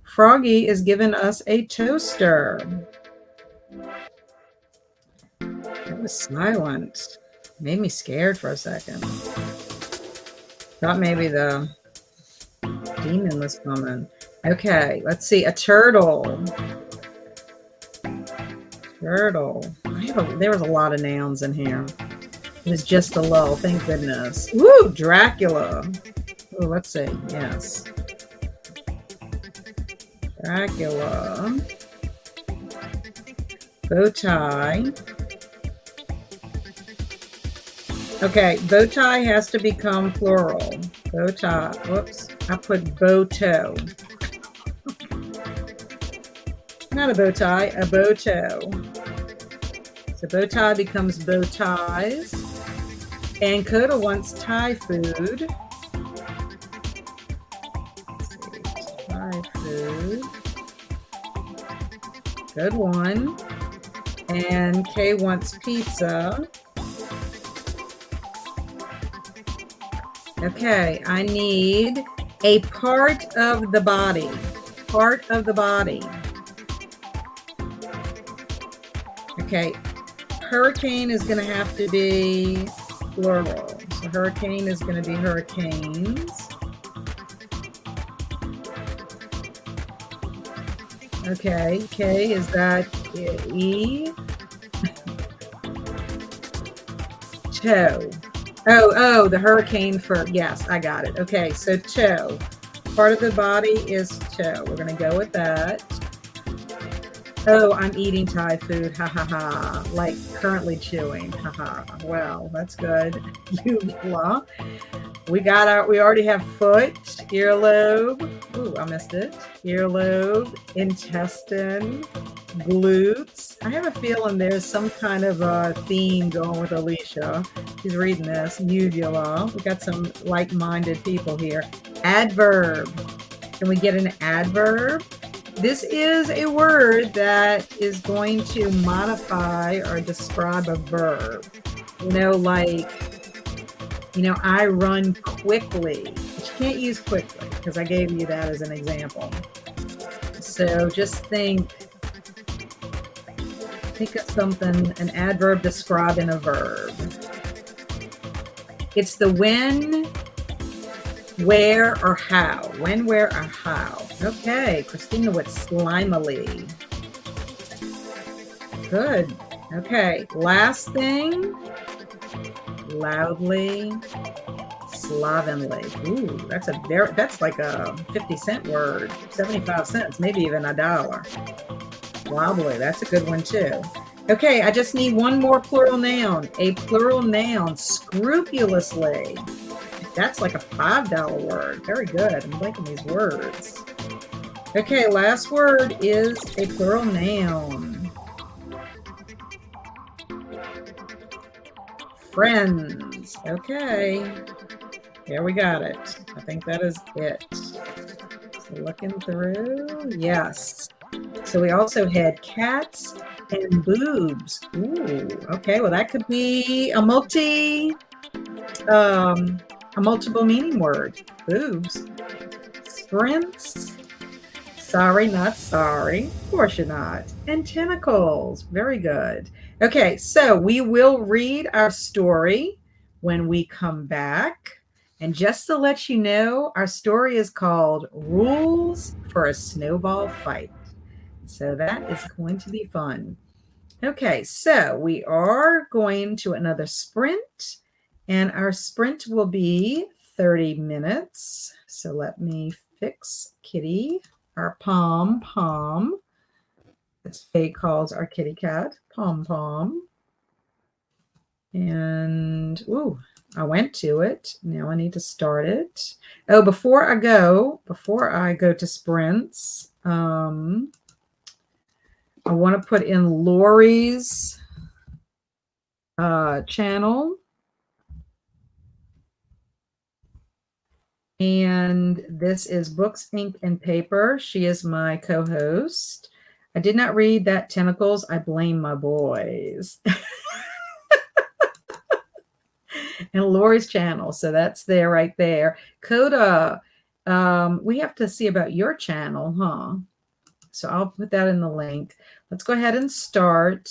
Froggy is giving us a toaster. It was silent. Made me scared for a second. Thought maybe the demon was coming. Okay, let's see. A turtle. Turtle. There was a lot of nouns in here. It was just a lull. Thank goodness. Woo! Dracula. Oh, let's see. Yes. Dracula. Bow tie. Okay, bow tie has to become plural. Bow tie. Whoops. I put bow toe. Not a bow tie, a bow toe. So bow tie becomes bow ties. And Coda wants Thai food. Let's see, Thai food. Good one. And Kay wants pizza. Okay, I need a part of the body. Part of the body. Okay, hurricane is going to have to be plural. So hurricane is going to be hurricanes. Okay, K, is that E? Toe. Oh, the hurricane for, yes, I got it. Okay, so toe. Part of the body is toe. We're going to go with that. Oh, I'm eating Thai food. Ha ha ha. Like currently chewing. Ha ha. Well, that's good. Uvula. We already have foot, earlobe. Ooh, I missed it. Earlobe, intestine, glutes. I have a feeling there's some kind of a theme going with Alicia. She's reading this. Uvula. We got some like-minded people here. Adverb. Can we get an adverb? This is a word that is going to modify or describe a verb. Like, I run quickly. But you can't use quickly because I gave you that as an example. So just think of something, an adverb describing a verb. It's the when, where, or how. When, where, or how. Okay, Christina with slimily. Good. Okay, last thing, loudly, slovenly. Ooh, that's like a 50-cent word, 75 cents, maybe even $1. Wobbly, that's a good one too. Okay, I just need one more plural noun. A plural noun, scrupulously. That's like a $5 word. Very good. I'm liking these words. Okay, last word is a plural noun. Friends. Okay. There we got it. I think that is it. So looking through. Yes. So we also had cats and boobs. Ooh, okay. Well, that could be a multiple meaning word. Boobs. Sprints. Sorry, not sorry. Of course you're not. And tentacles. Very good. Okay, so we will read our story when we come back. And just to let you know, our story is called Rules for a Snowball Fight. So that is going to be fun. Okay, so we are going to another sprint, and our sprint will be 30 minutes. So let me fix Kitty, our pom. As Faye calls our kitty cat, pom. And, ooh, I went to it. Now I need to start it. Oh, before I go to sprints, I want to put in Lori's channel. And this is Books, Ink, and Paper. She is my co-host. I did not read that Tentacles. I blame my boys. And Lori's channel. So that's there right there. Coda, we have to see about your channel, huh? So I'll put that in the link. Let's go ahead and start.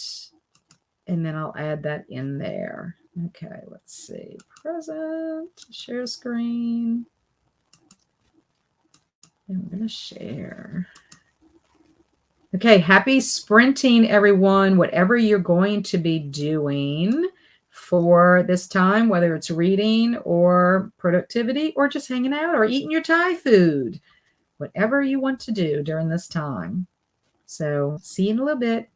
And then I'll add that in there. Okay, let's see. Present, share screen. And I'm going to share. Okay, happy sprinting, everyone. Whatever you're going to be doing for this time, whether it's reading or productivity or just hanging out or eating your Thai food, whatever you want to do during this time. So see you in a little bit.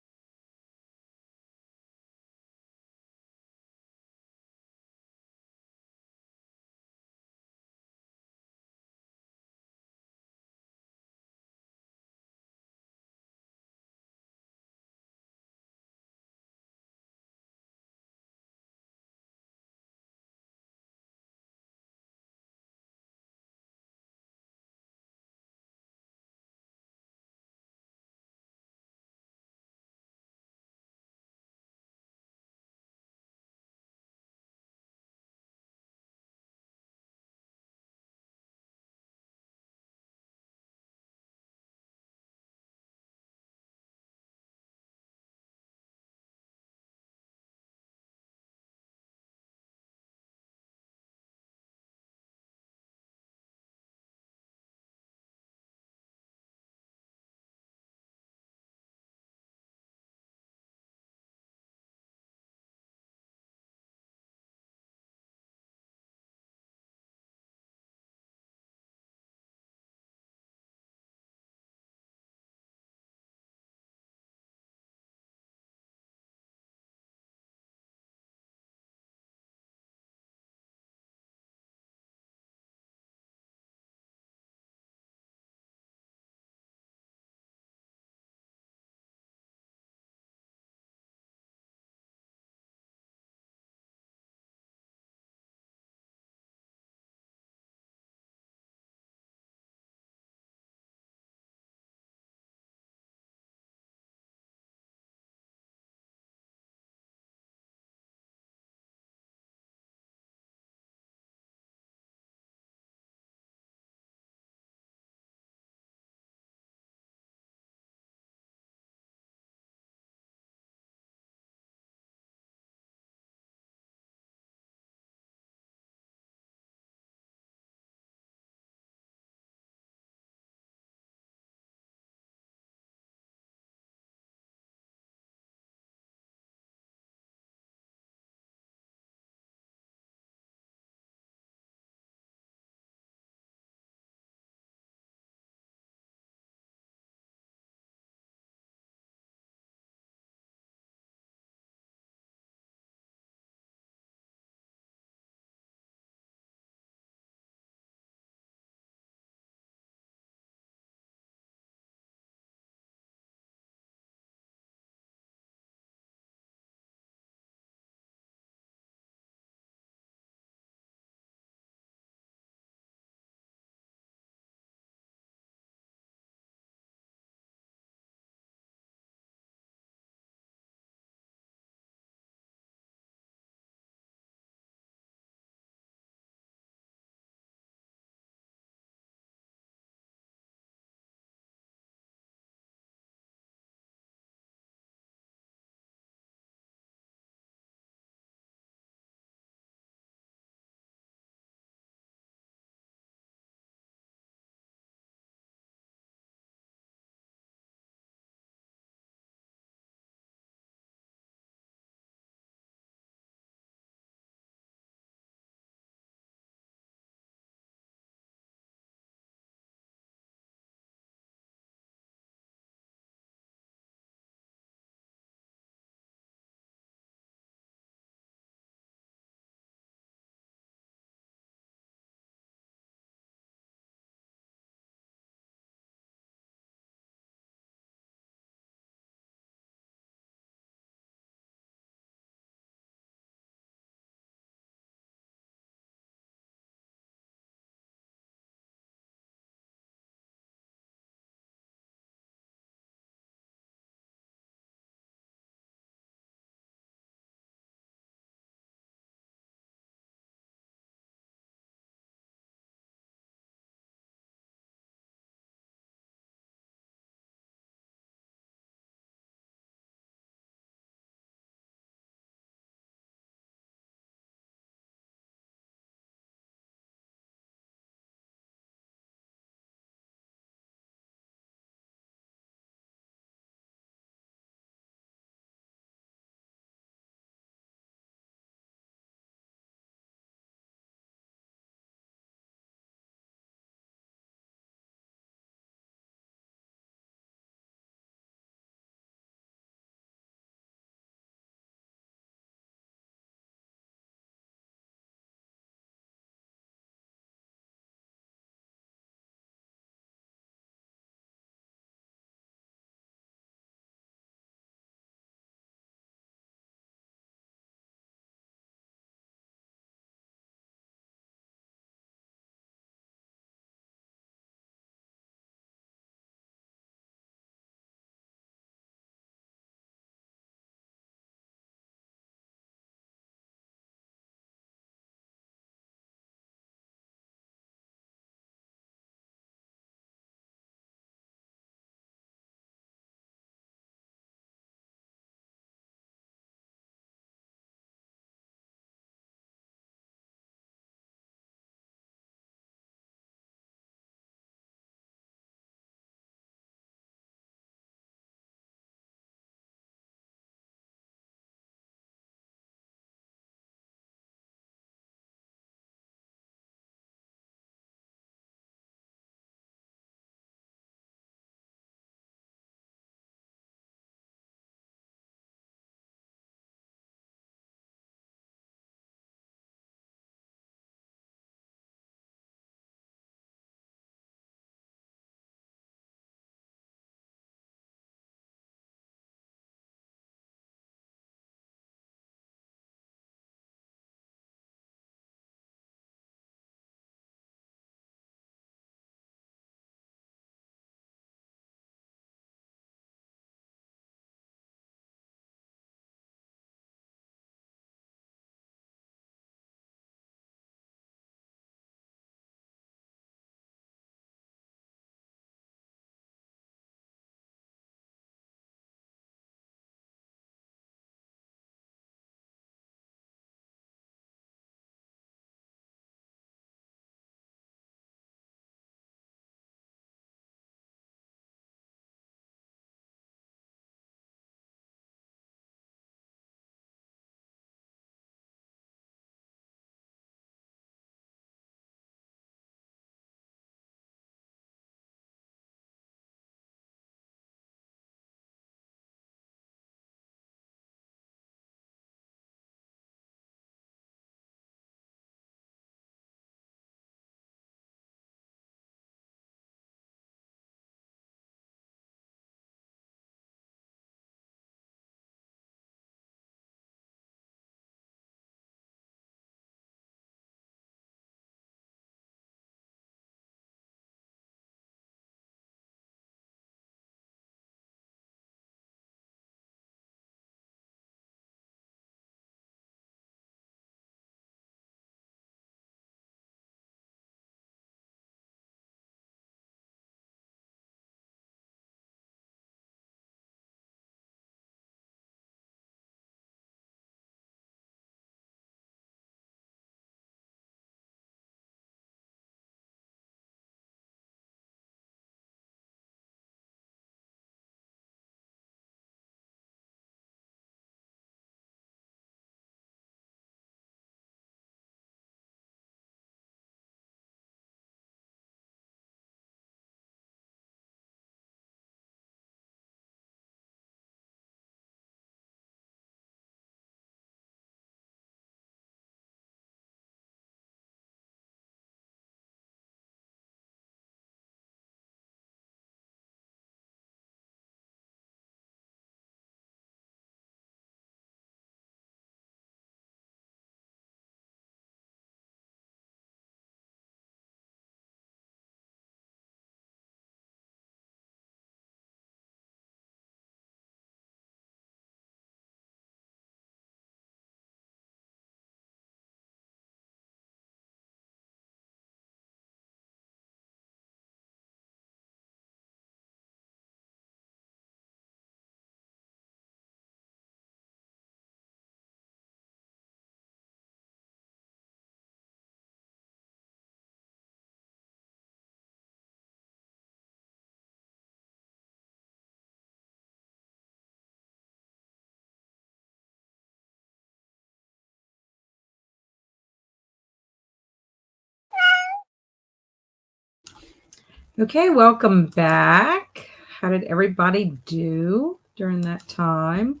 Okay, welcome back. How did everybody do during that time?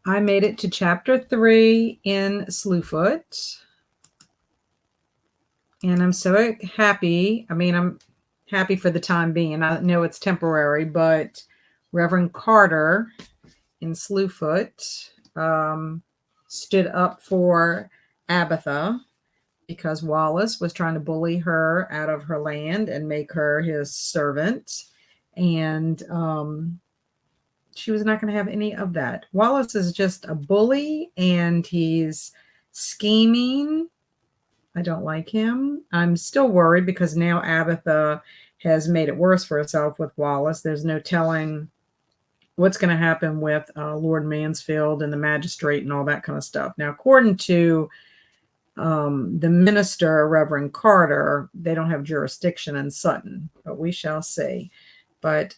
I made it to chapter 3 in Slewfoot. And I'm so happy. I mean, I'm happy for the time being. I know it's temporary, but Reverend Carter in Slewfoot stood up for Abatha because Wallace was trying to bully her out of her land and make her his servant. And she was not going to have any of that. Wallace is just a bully and he's scheming. I don't like him. I'm still worried because now Abatha has made it worse for herself with Wallace. There's no telling what's going to happen with Lord Mansfield and the magistrate and all that kind of stuff. Now, according to the minister, Reverend Carter, they don't have jurisdiction in Sutton, but we shall see. But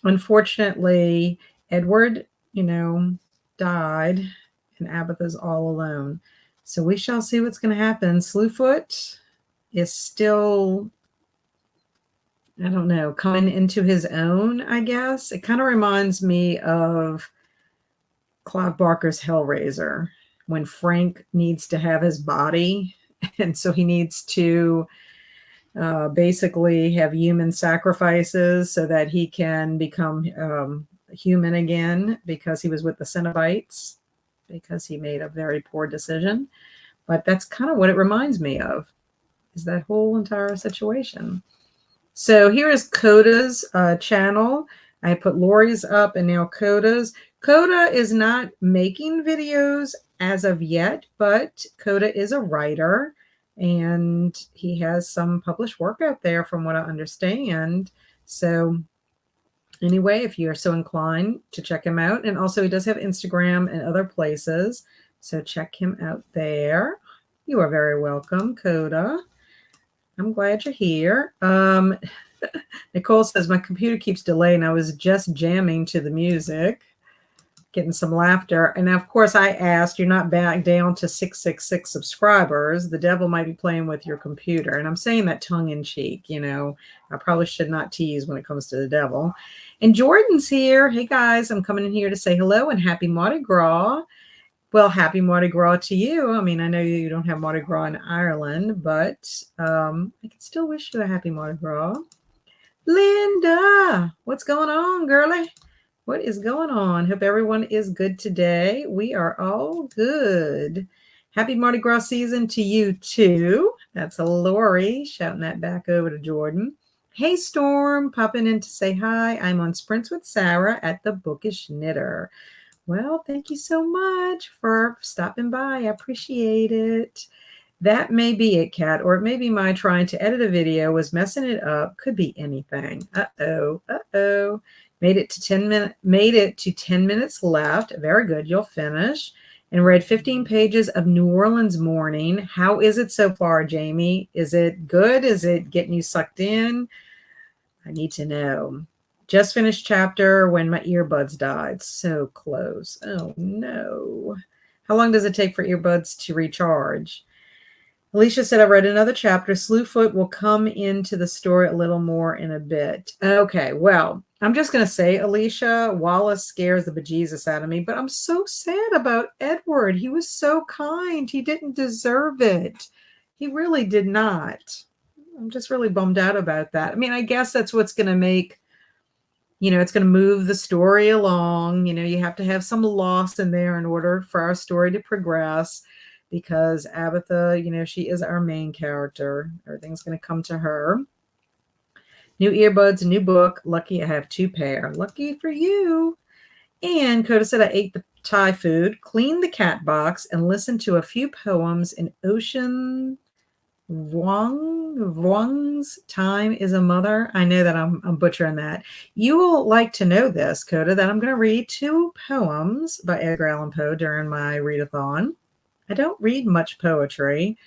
unfortunately, Edward, died, and Abatha's all alone. So we shall see what's going to happen. Slewfoot is still, I don't know, coming into his own, I guess. It kind of reminds me of Clive Barker's Hellraiser, when Frank needs to have his body, and so he needs to basically have human sacrifices so that he can become human again because he was with the Cenobites, because he made a very poor decision. But that's kind of what it reminds me of, is that whole entire situation. So here is Coda's channel. I put Lori's up and now Coda's. Coda is not making videos as of yet, but Coda is a writer and he has some published work out there from what I understand. So anyway, if you're so inclined to check him out, and also he does have Instagram and other places, so check him out there. You are very welcome, Coda. I'm glad you're here. Nicole says, my computer keeps delaying. I was just jamming to the music, getting some laughter. And of course, I asked, you're not back down to 666 subscribers. The devil might be playing with your computer. And I'm saying that tongue in cheek. I probably should not tease when it comes to the devil. And Jordan's here. Hey, guys, I'm coming in here to say hello and happy Mardi Gras. Well, happy Mardi Gras to you. I mean, I know you don't have Mardi Gras in Ireland, but I can still wish you a happy Mardi Gras. Linda, what's going on, girlie? What is going on? Hope everyone is good today. We are all good. Happy Mardi Gras season to you, too. That's a Lori shouting that back over to Jordan. Hey, Storm, popping in to say hi. I'm on Sprints with Sarah at the Bookish Knitter. Well, thank you so much for stopping by. I appreciate it. That may be it, Kat, or it may be my trying to edit a video was messing it up. Could be anything. Uh-oh. Made it to 10 minutes left. Very good. You'll finish. And read 15 pages of New Orleans Morning. How is it so far, Jamie? Is it good? Is it getting you sucked in? I need to know. Just finished chapter when my earbuds died. So close. Oh, no. How long does it take for earbuds to recharge? Alicia said, I read another chapter. Slewfoot will come into the story a little more in a bit. Okay, well, I'm just going to say, Alicia, Wallace scares the bejesus out of me, but I'm so sad about Edward. He was so kind. He didn't deserve it. He really did not. I'm just really bummed out about that. I mean, I guess that's what's going to make, it's going to move the story along. You have to have some loss in there in order for our story to progress. Because Abatha, she is our main character. Everything's going to come to her. New earbuds, new book. Lucky I have 2 pair. Lucky for you. And Coda said I ate the Thai food, cleaned the cat box, and listened to a few poems in Ocean Vuong's Time is a Mother. I know that I'm butchering that. You will like to know this, Coda, that I'm going to read 2 poems by Edgar Allan Poe during my readathon. I don't read much poetry,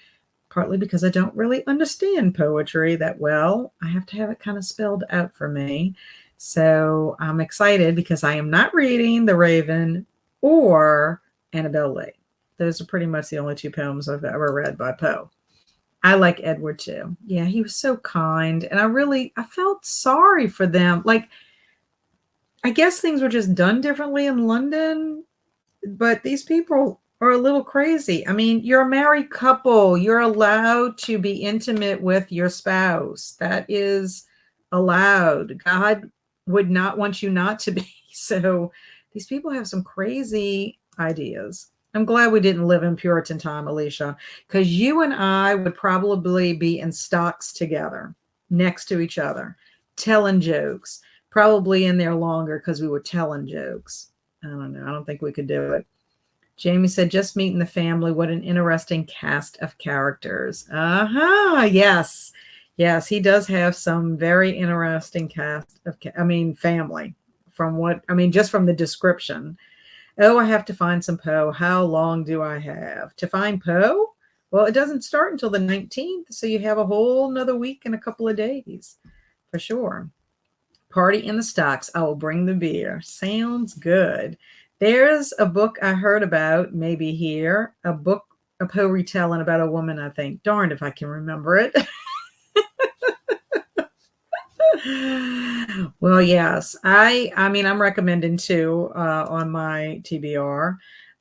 partly because I don't really understand poetry that well. I have to have it kind of spelled out for me. So I'm excited because I am not reading The Raven or Annabelle Lee. Those are pretty much the only 2 poems I've ever read by Poe. I like Edward too. Yeah, he was so kind. And I felt sorry for them. Like, I guess things were just done differently in London, but these people are a little crazy. I mean, you're a married couple. You're allowed to be intimate with your spouse. That is allowed. God would not want you not to be. So these people have some crazy ideas. I'm glad we didn't live in Puritan time, Alicia, because you and I would probably be in stocks together next to each other, telling jokes, probably in there longer because we were telling jokes. I don't know. I don't think we could do it. Jamie said, just meeting the family. What an interesting cast of characters. Uh-huh. Yes. Yes, he does have some very interesting cast of, family from just from the description. Oh, I have to find some Poe. How long do I have to find Poe? Well, it doesn't start until the 19th. So you have a whole nother week and a couple of days for sure. Party in the stocks. I will bring the beer. Sounds good. There's a book I heard about, maybe here, a Poe retelling about a woman, I think. Darned if I can remember it. Well, yes. I'm recommending two on my TBR.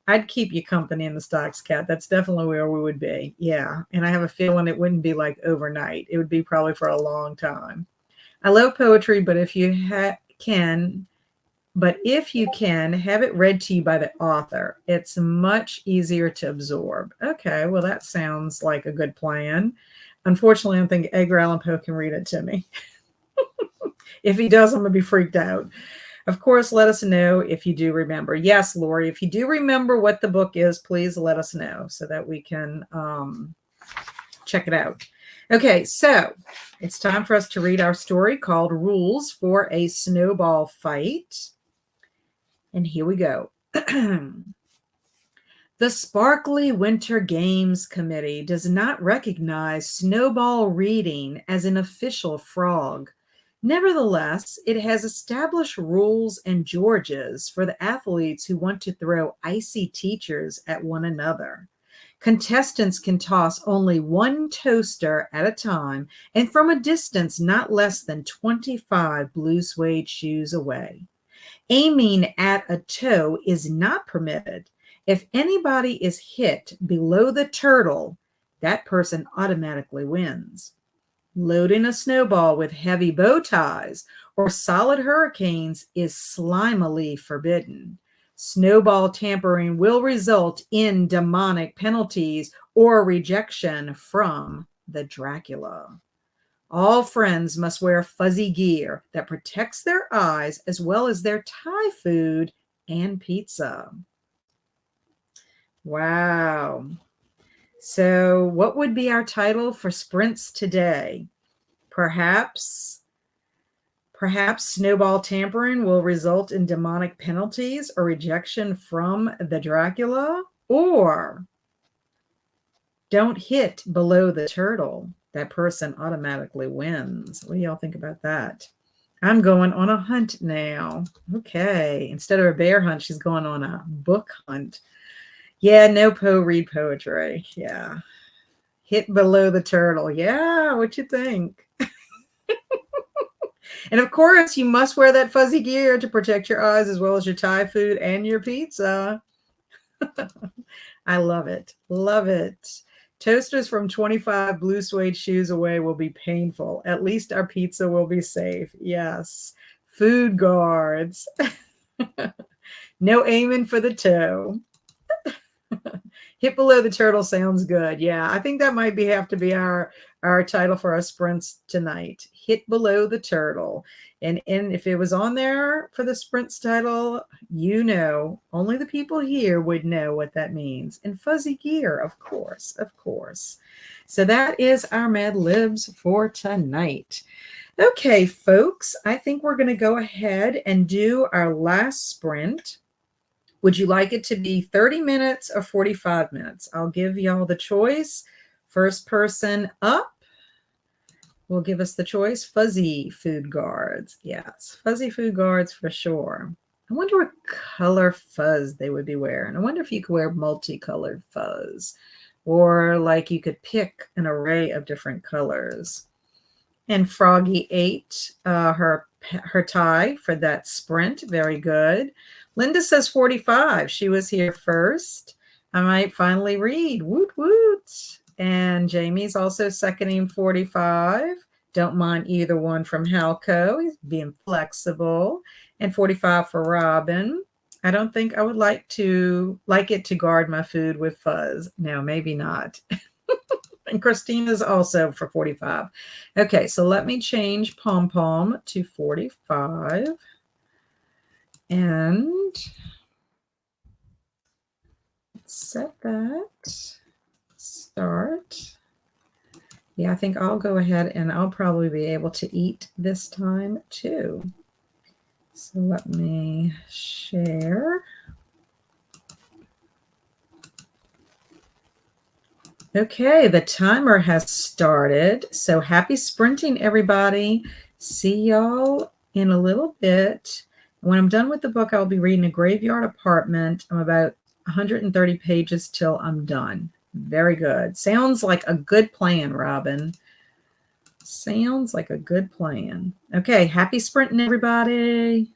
I'd keep you company in the stocks, Cat. That's definitely where we would be. Yeah. And I have a feeling it wouldn't be like overnight. It would be probably for a long time. I love poetry, but if you can have it read to you by the author, it's much easier to absorb. Okay, well, that sounds like a good plan. Unfortunately, I don't think Edgar Allan Poe can read it to me. If he does, I'm going to be freaked out. Of course, let us know if you do remember. Yes, Lori, if you do remember what the book is, please let us know so that we can check it out. Okay, so it's time for us to read our story called Rules for a Snowball Fight. And here we go. The Sparkly Winter Games Committee does not recognize snowball reading as an official frog. Nevertheless, it has established rules and Georges for the athletes who want to throw icy teachers at one another. Contestants can toss only one toaster at a time and from a distance not less than 25 blue suede shoes away. Aiming at a toe is not permitted. If anybody is hit below the turtle, that person automatically wins. Loading a snowball with heavy bow ties or solid hurricanes is slimily forbidden. Snowball tampering will result in demonic penalties or rejection from the Dracula. All friends must wear fuzzy gear that protects their eyes as well as their Thai food and pizza. Wow. So what would be our title for sprints today? Perhaps snowball tampering will result in demonic penalties or rejection from the Dracula, or don't hit below the turtle. That person automatically wins. What do y'all think about that? I'm going on a hunt now. Okay. Instead of a bear hunt, she's going on a book hunt. Yeah, no Poe read poetry. Yeah. Hit below the turtle. Yeah, what you think? And of course, you must wear that fuzzy gear to protect your eyes as well as your Thai food and your pizza. I love it. Love it. Toasters from 25 blue suede shoes away will be painful. At least our pizza will be safe. Yes. Food guards. No aiming for the toe. Hit below the turtle sounds good. Yeah, I think that might have to be our title for our sprints tonight. Hit below the turtle. And if it was on there for the sprints title, only the people here would know what that means. And fuzzy gear, of course. So that is our Mad Libs for tonight. Okay, folks, I think we're going to go ahead and do our last sprint. Would you like it to be 30 minutes or 45 minutes? I'll give y'all the choice. First person up will give us the choice. Fuzzy food guards. Yes, fuzzy food guards for sure. I wonder what color fuzz they would be wearing. I wonder if you could wear multicolored fuzz. or like you could pick an array of different colors. And Froggy ate her tie for that sprint. Very good. Linda says 45. She was here first. I might finally read. Woot woot. And Jamie's also seconding 45. Don't mind either one from Halco. He's being flexible. And 45 for Robin. I don't think I would like it to guard my food with fuzz. No, maybe not. And Christina's also for 45. Okay, so let me change Pom Pom to 45. And set that. Start. Yeah, I think I'll go ahead and I'll probably be able to eat this time too. So let me share. Okay, the timer has started. So happy sprinting, everybody. See y'all in a little bit. When I'm done with the book, I'll be reading A Graveyard Apartment. I'm about 130 pages till I'm done. Very good. Sounds like a good plan, Robin. Sounds like a good plan. Okay, happy sprinting, everybody.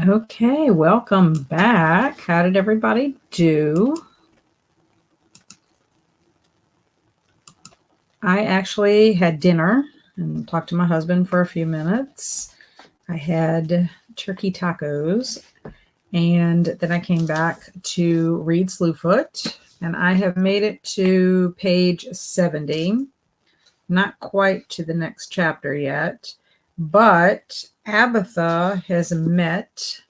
Okay, welcome back. How did everybody do? I actually had dinner and talked to my husband for a few minutes. I had turkey tacos, and then I came back to read Slewfoot, and I have made it to page 70. Not quite to the next chapter yet, but Abatha has met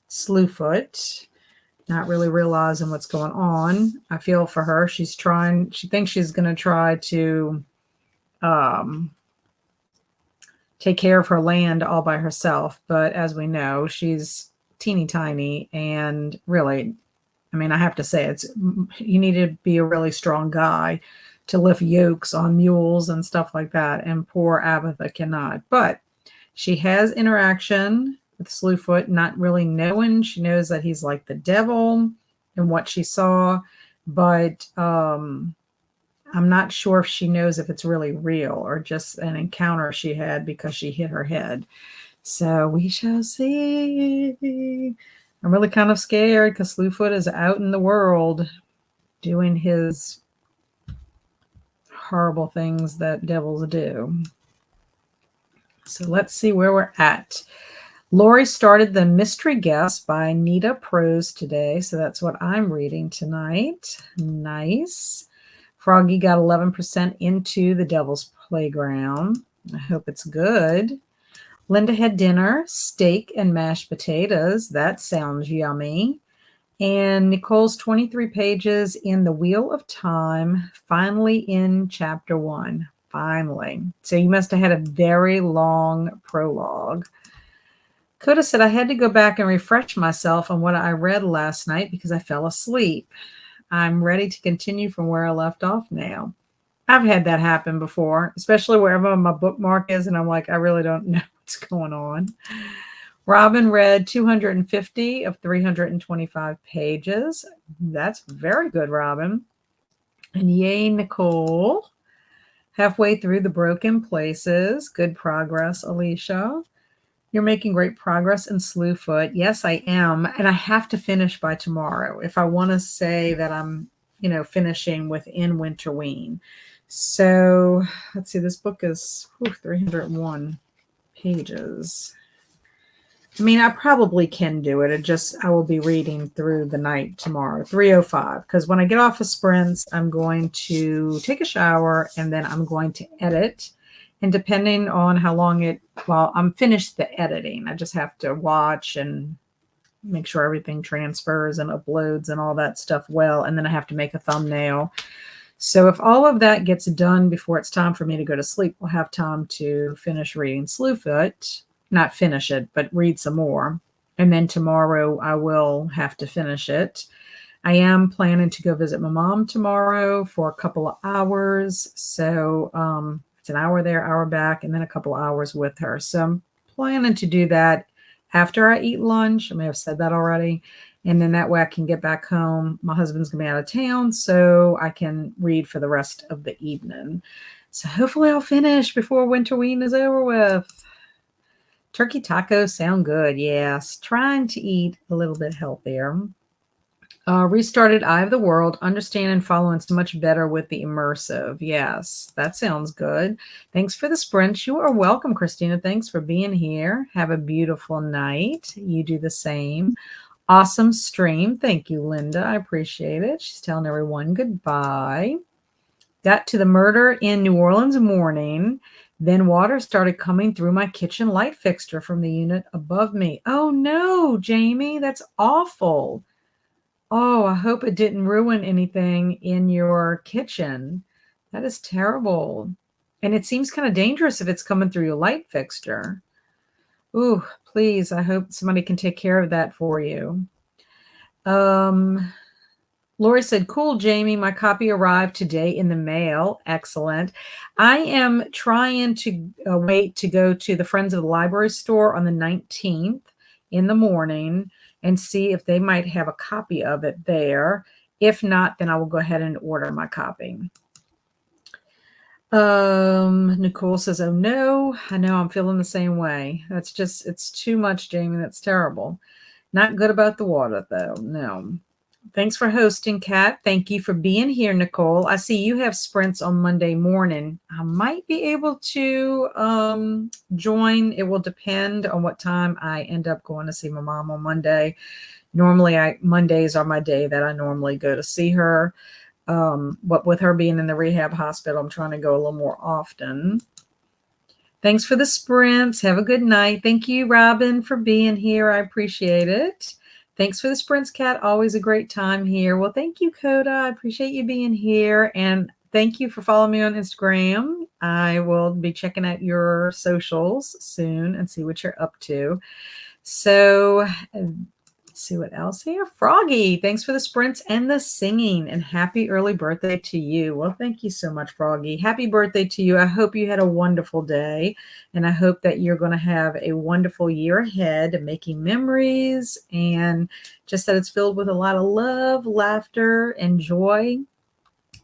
Slewfoot, not really realizing what's going on. I feel for her. She thinks she's going to try to take care of her land all by herself. But as we know, she's teeny tiny. And really, I mean, I have to say, you need to be a really strong guy to lift yokes on mules and stuff like that. And poor Abatha cannot. But she has interaction with Slewfoot, not really knowing. She knows that he's like the devil and what she saw, but I'm not sure if she knows if it's really real or just an encounter she had because she hit her head. So we shall see. I'm really kind of scared because Slewfoot is out in the world doing his horrible things that devils do. So let's see where we're at. Lori started The Mystery Guest by Nita Prose today, so that's what I'm reading tonight. Nice. Froggy got 11% into The Devil's Playground. I hope it's good. Linda had dinner, steak and mashed potatoes. That sounds yummy. And Nicole's 23 pages in The Wheel of Time, finally in chapter 1. Finally. So you must have had a very long prologue. Coda said, I had to go back and refresh myself on what I read last night because I fell asleep. I'm ready to continue from where I left off now. I've had that happen before, especially wherever my bookmark is, and I'm like, I really don't know what's going on. Robin read 250 of 325 pages. That's very good, Robin. And yay, Nicole. Halfway through The Broken Places. Good progress, Alicia. You're making great progress in Slewfoot. Yes, I am. And I have to finish by tomorrow if I want to say that I'm, finishing within Winterween. So let's see, this book is 301 pages. I mean, I probably can do it. I will be reading through the night tomorrow, 305. Because when I get off of sprints, I'm going to take a shower and then I'm going to edit. And depending on how long I'm finished the editing. I just have to watch and make sure everything transfers and uploads and all that stuff well. And then I have to make a thumbnail. So if all of that gets done before it's time for me to go to sleep, we'll have time to finish reading Slewfoot. Not finish it, but read some more. And then tomorrow I will have to finish it. I am planning to go visit my mom tomorrow for a couple of hours. So it's an hour there, hour back, and then a couple of hours with her. So I'm planning to do that after I eat lunch. I may have said that already. And then that way I can get back home. My husband's going to be out of town, so I can read for the rest of the evening. So hopefully I'll finish before Winterween is over with. Turkey tacos sound good, yes. Trying to eat a little bit healthier. Restarted Eye of the World, understand and following so much better with the immersive. Yes, that sounds good. Thanks for the sprints. You are welcome, Christina. Thanks for being here. Have a beautiful night. You do the same. Awesome stream. Thank you, Linda. I appreciate it. She's telling everyone goodbye. Got to the murder in New Orleans morning. Then water started coming through my kitchen light fixture from the unit above me. Oh no, Jamie, that's awful. Oh, I hope it didn't ruin anything in your kitchen. That is terrible. And it seems kind of dangerous if it's coming through your light fixture. Ooh, please, I hope somebody can take care of that for you. Lori said, cool, Jamie. My copy arrived today in the mail. Excellent. I am trying to wait to go to the Friends of the Library store on the 19th in the morning and see if they might have a copy of it there. If not, then I will go ahead and order my copy. Nicole says, oh no, I know I'm feeling the same way. It's too much, Jamie. That's terrible. Not good about the water, though. No. Thanks for hosting, Kat. Thank you for being here, Nicole. I see you have sprints on Monday morning. I might be able to join. It will depend on what time I end up going to see my mom on Monday. Normally, Mondays are my day that I normally go to see her. But with her being in the rehab hospital, I'm trying to go a little more often. Thanks for the sprints. Have a good night. Thank you, Robin, for being here. I appreciate it. Thanks for the sprints, Kat. Always a great time here. Well, thank you, Coda. I appreciate you being here. And thank you for following me on Instagram. I will be checking out your socials soon and see what you're up to. So let's see what else here. Froggy, thanks for the sprints and the singing, and happy early birthday to you. Well, thank you so much, Froggy. Happy birthday to you. I hope you had a wonderful day, and I hope that you're going to have a wonderful year ahead of making memories, and just that it's filled with a lot of love, laughter, and joy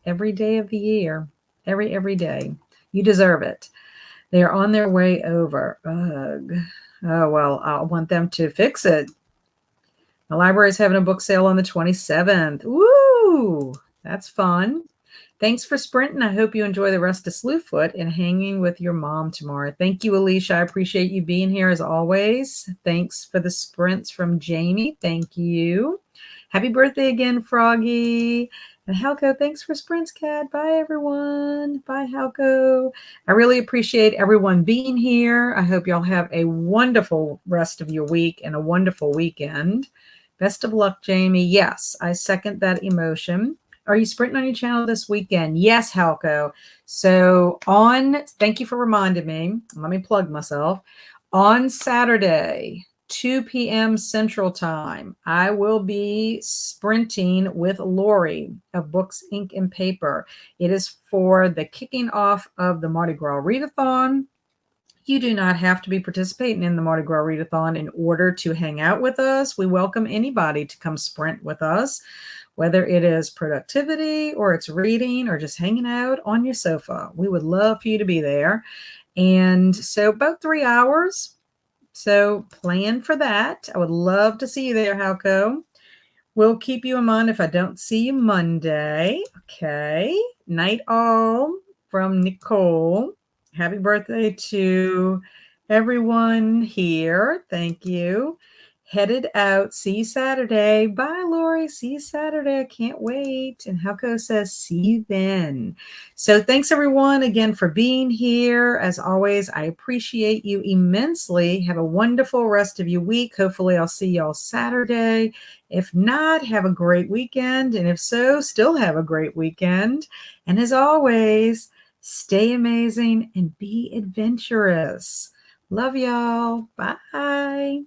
every day of the year. Every day. You deserve it. They are on their way over. Ugh. Oh, well, I want them to fix it. The library is having a book sale on the 27th. Woo! That's fun. Thanks for sprinting. I hope you enjoy the rest of Slewfoot and hanging with your mom tomorrow. Thank you, Alicia. I appreciate you being here as always. Thanks for the sprints from Jamie. Thank you. Happy birthday again, Froggy. And Halko, thanks for sprints, Kat. Bye, everyone. Bye, Halko. I really appreciate everyone being here. I hope y'all have a wonderful rest of your week and a wonderful weekend. Best of luck, Jamie. Yes, I second that emotion. Are you sprinting on your channel this weekend? Yes, Halko. So thank you for reminding me. Let me plug myself. On Saturday, 2 p.m. Central Time, I will be sprinting with Lori of Books, Ink, and Paper. It is for the kicking off of the Mardi Gras Readathon. You do not have to be participating in the Mardi Gras Readathon in order to hang out with us. We welcome anybody to come sprint with us, whether it is productivity or it's reading or just hanging out on your sofa. We would love for you to be there. And so about 3 hours. So plan for that. I would love to see you there, Halko. We'll keep you in mind if I don't see you Monday. Okay. Night all from Nicole. Happy birthday to everyone here. Thank you. Headed out. See you Saturday. Bye, Lori. See you Saturday. I can't wait. And Halko says, see you then. So thanks, everyone, again for being here. As always, I appreciate you immensely. Have a wonderful rest of your week. Hopefully, I'll see y'all Saturday. If not, have a great weekend. And if so, still have a great weekend. And as always, stay amazing and be adventurous. Love y'all. Bye.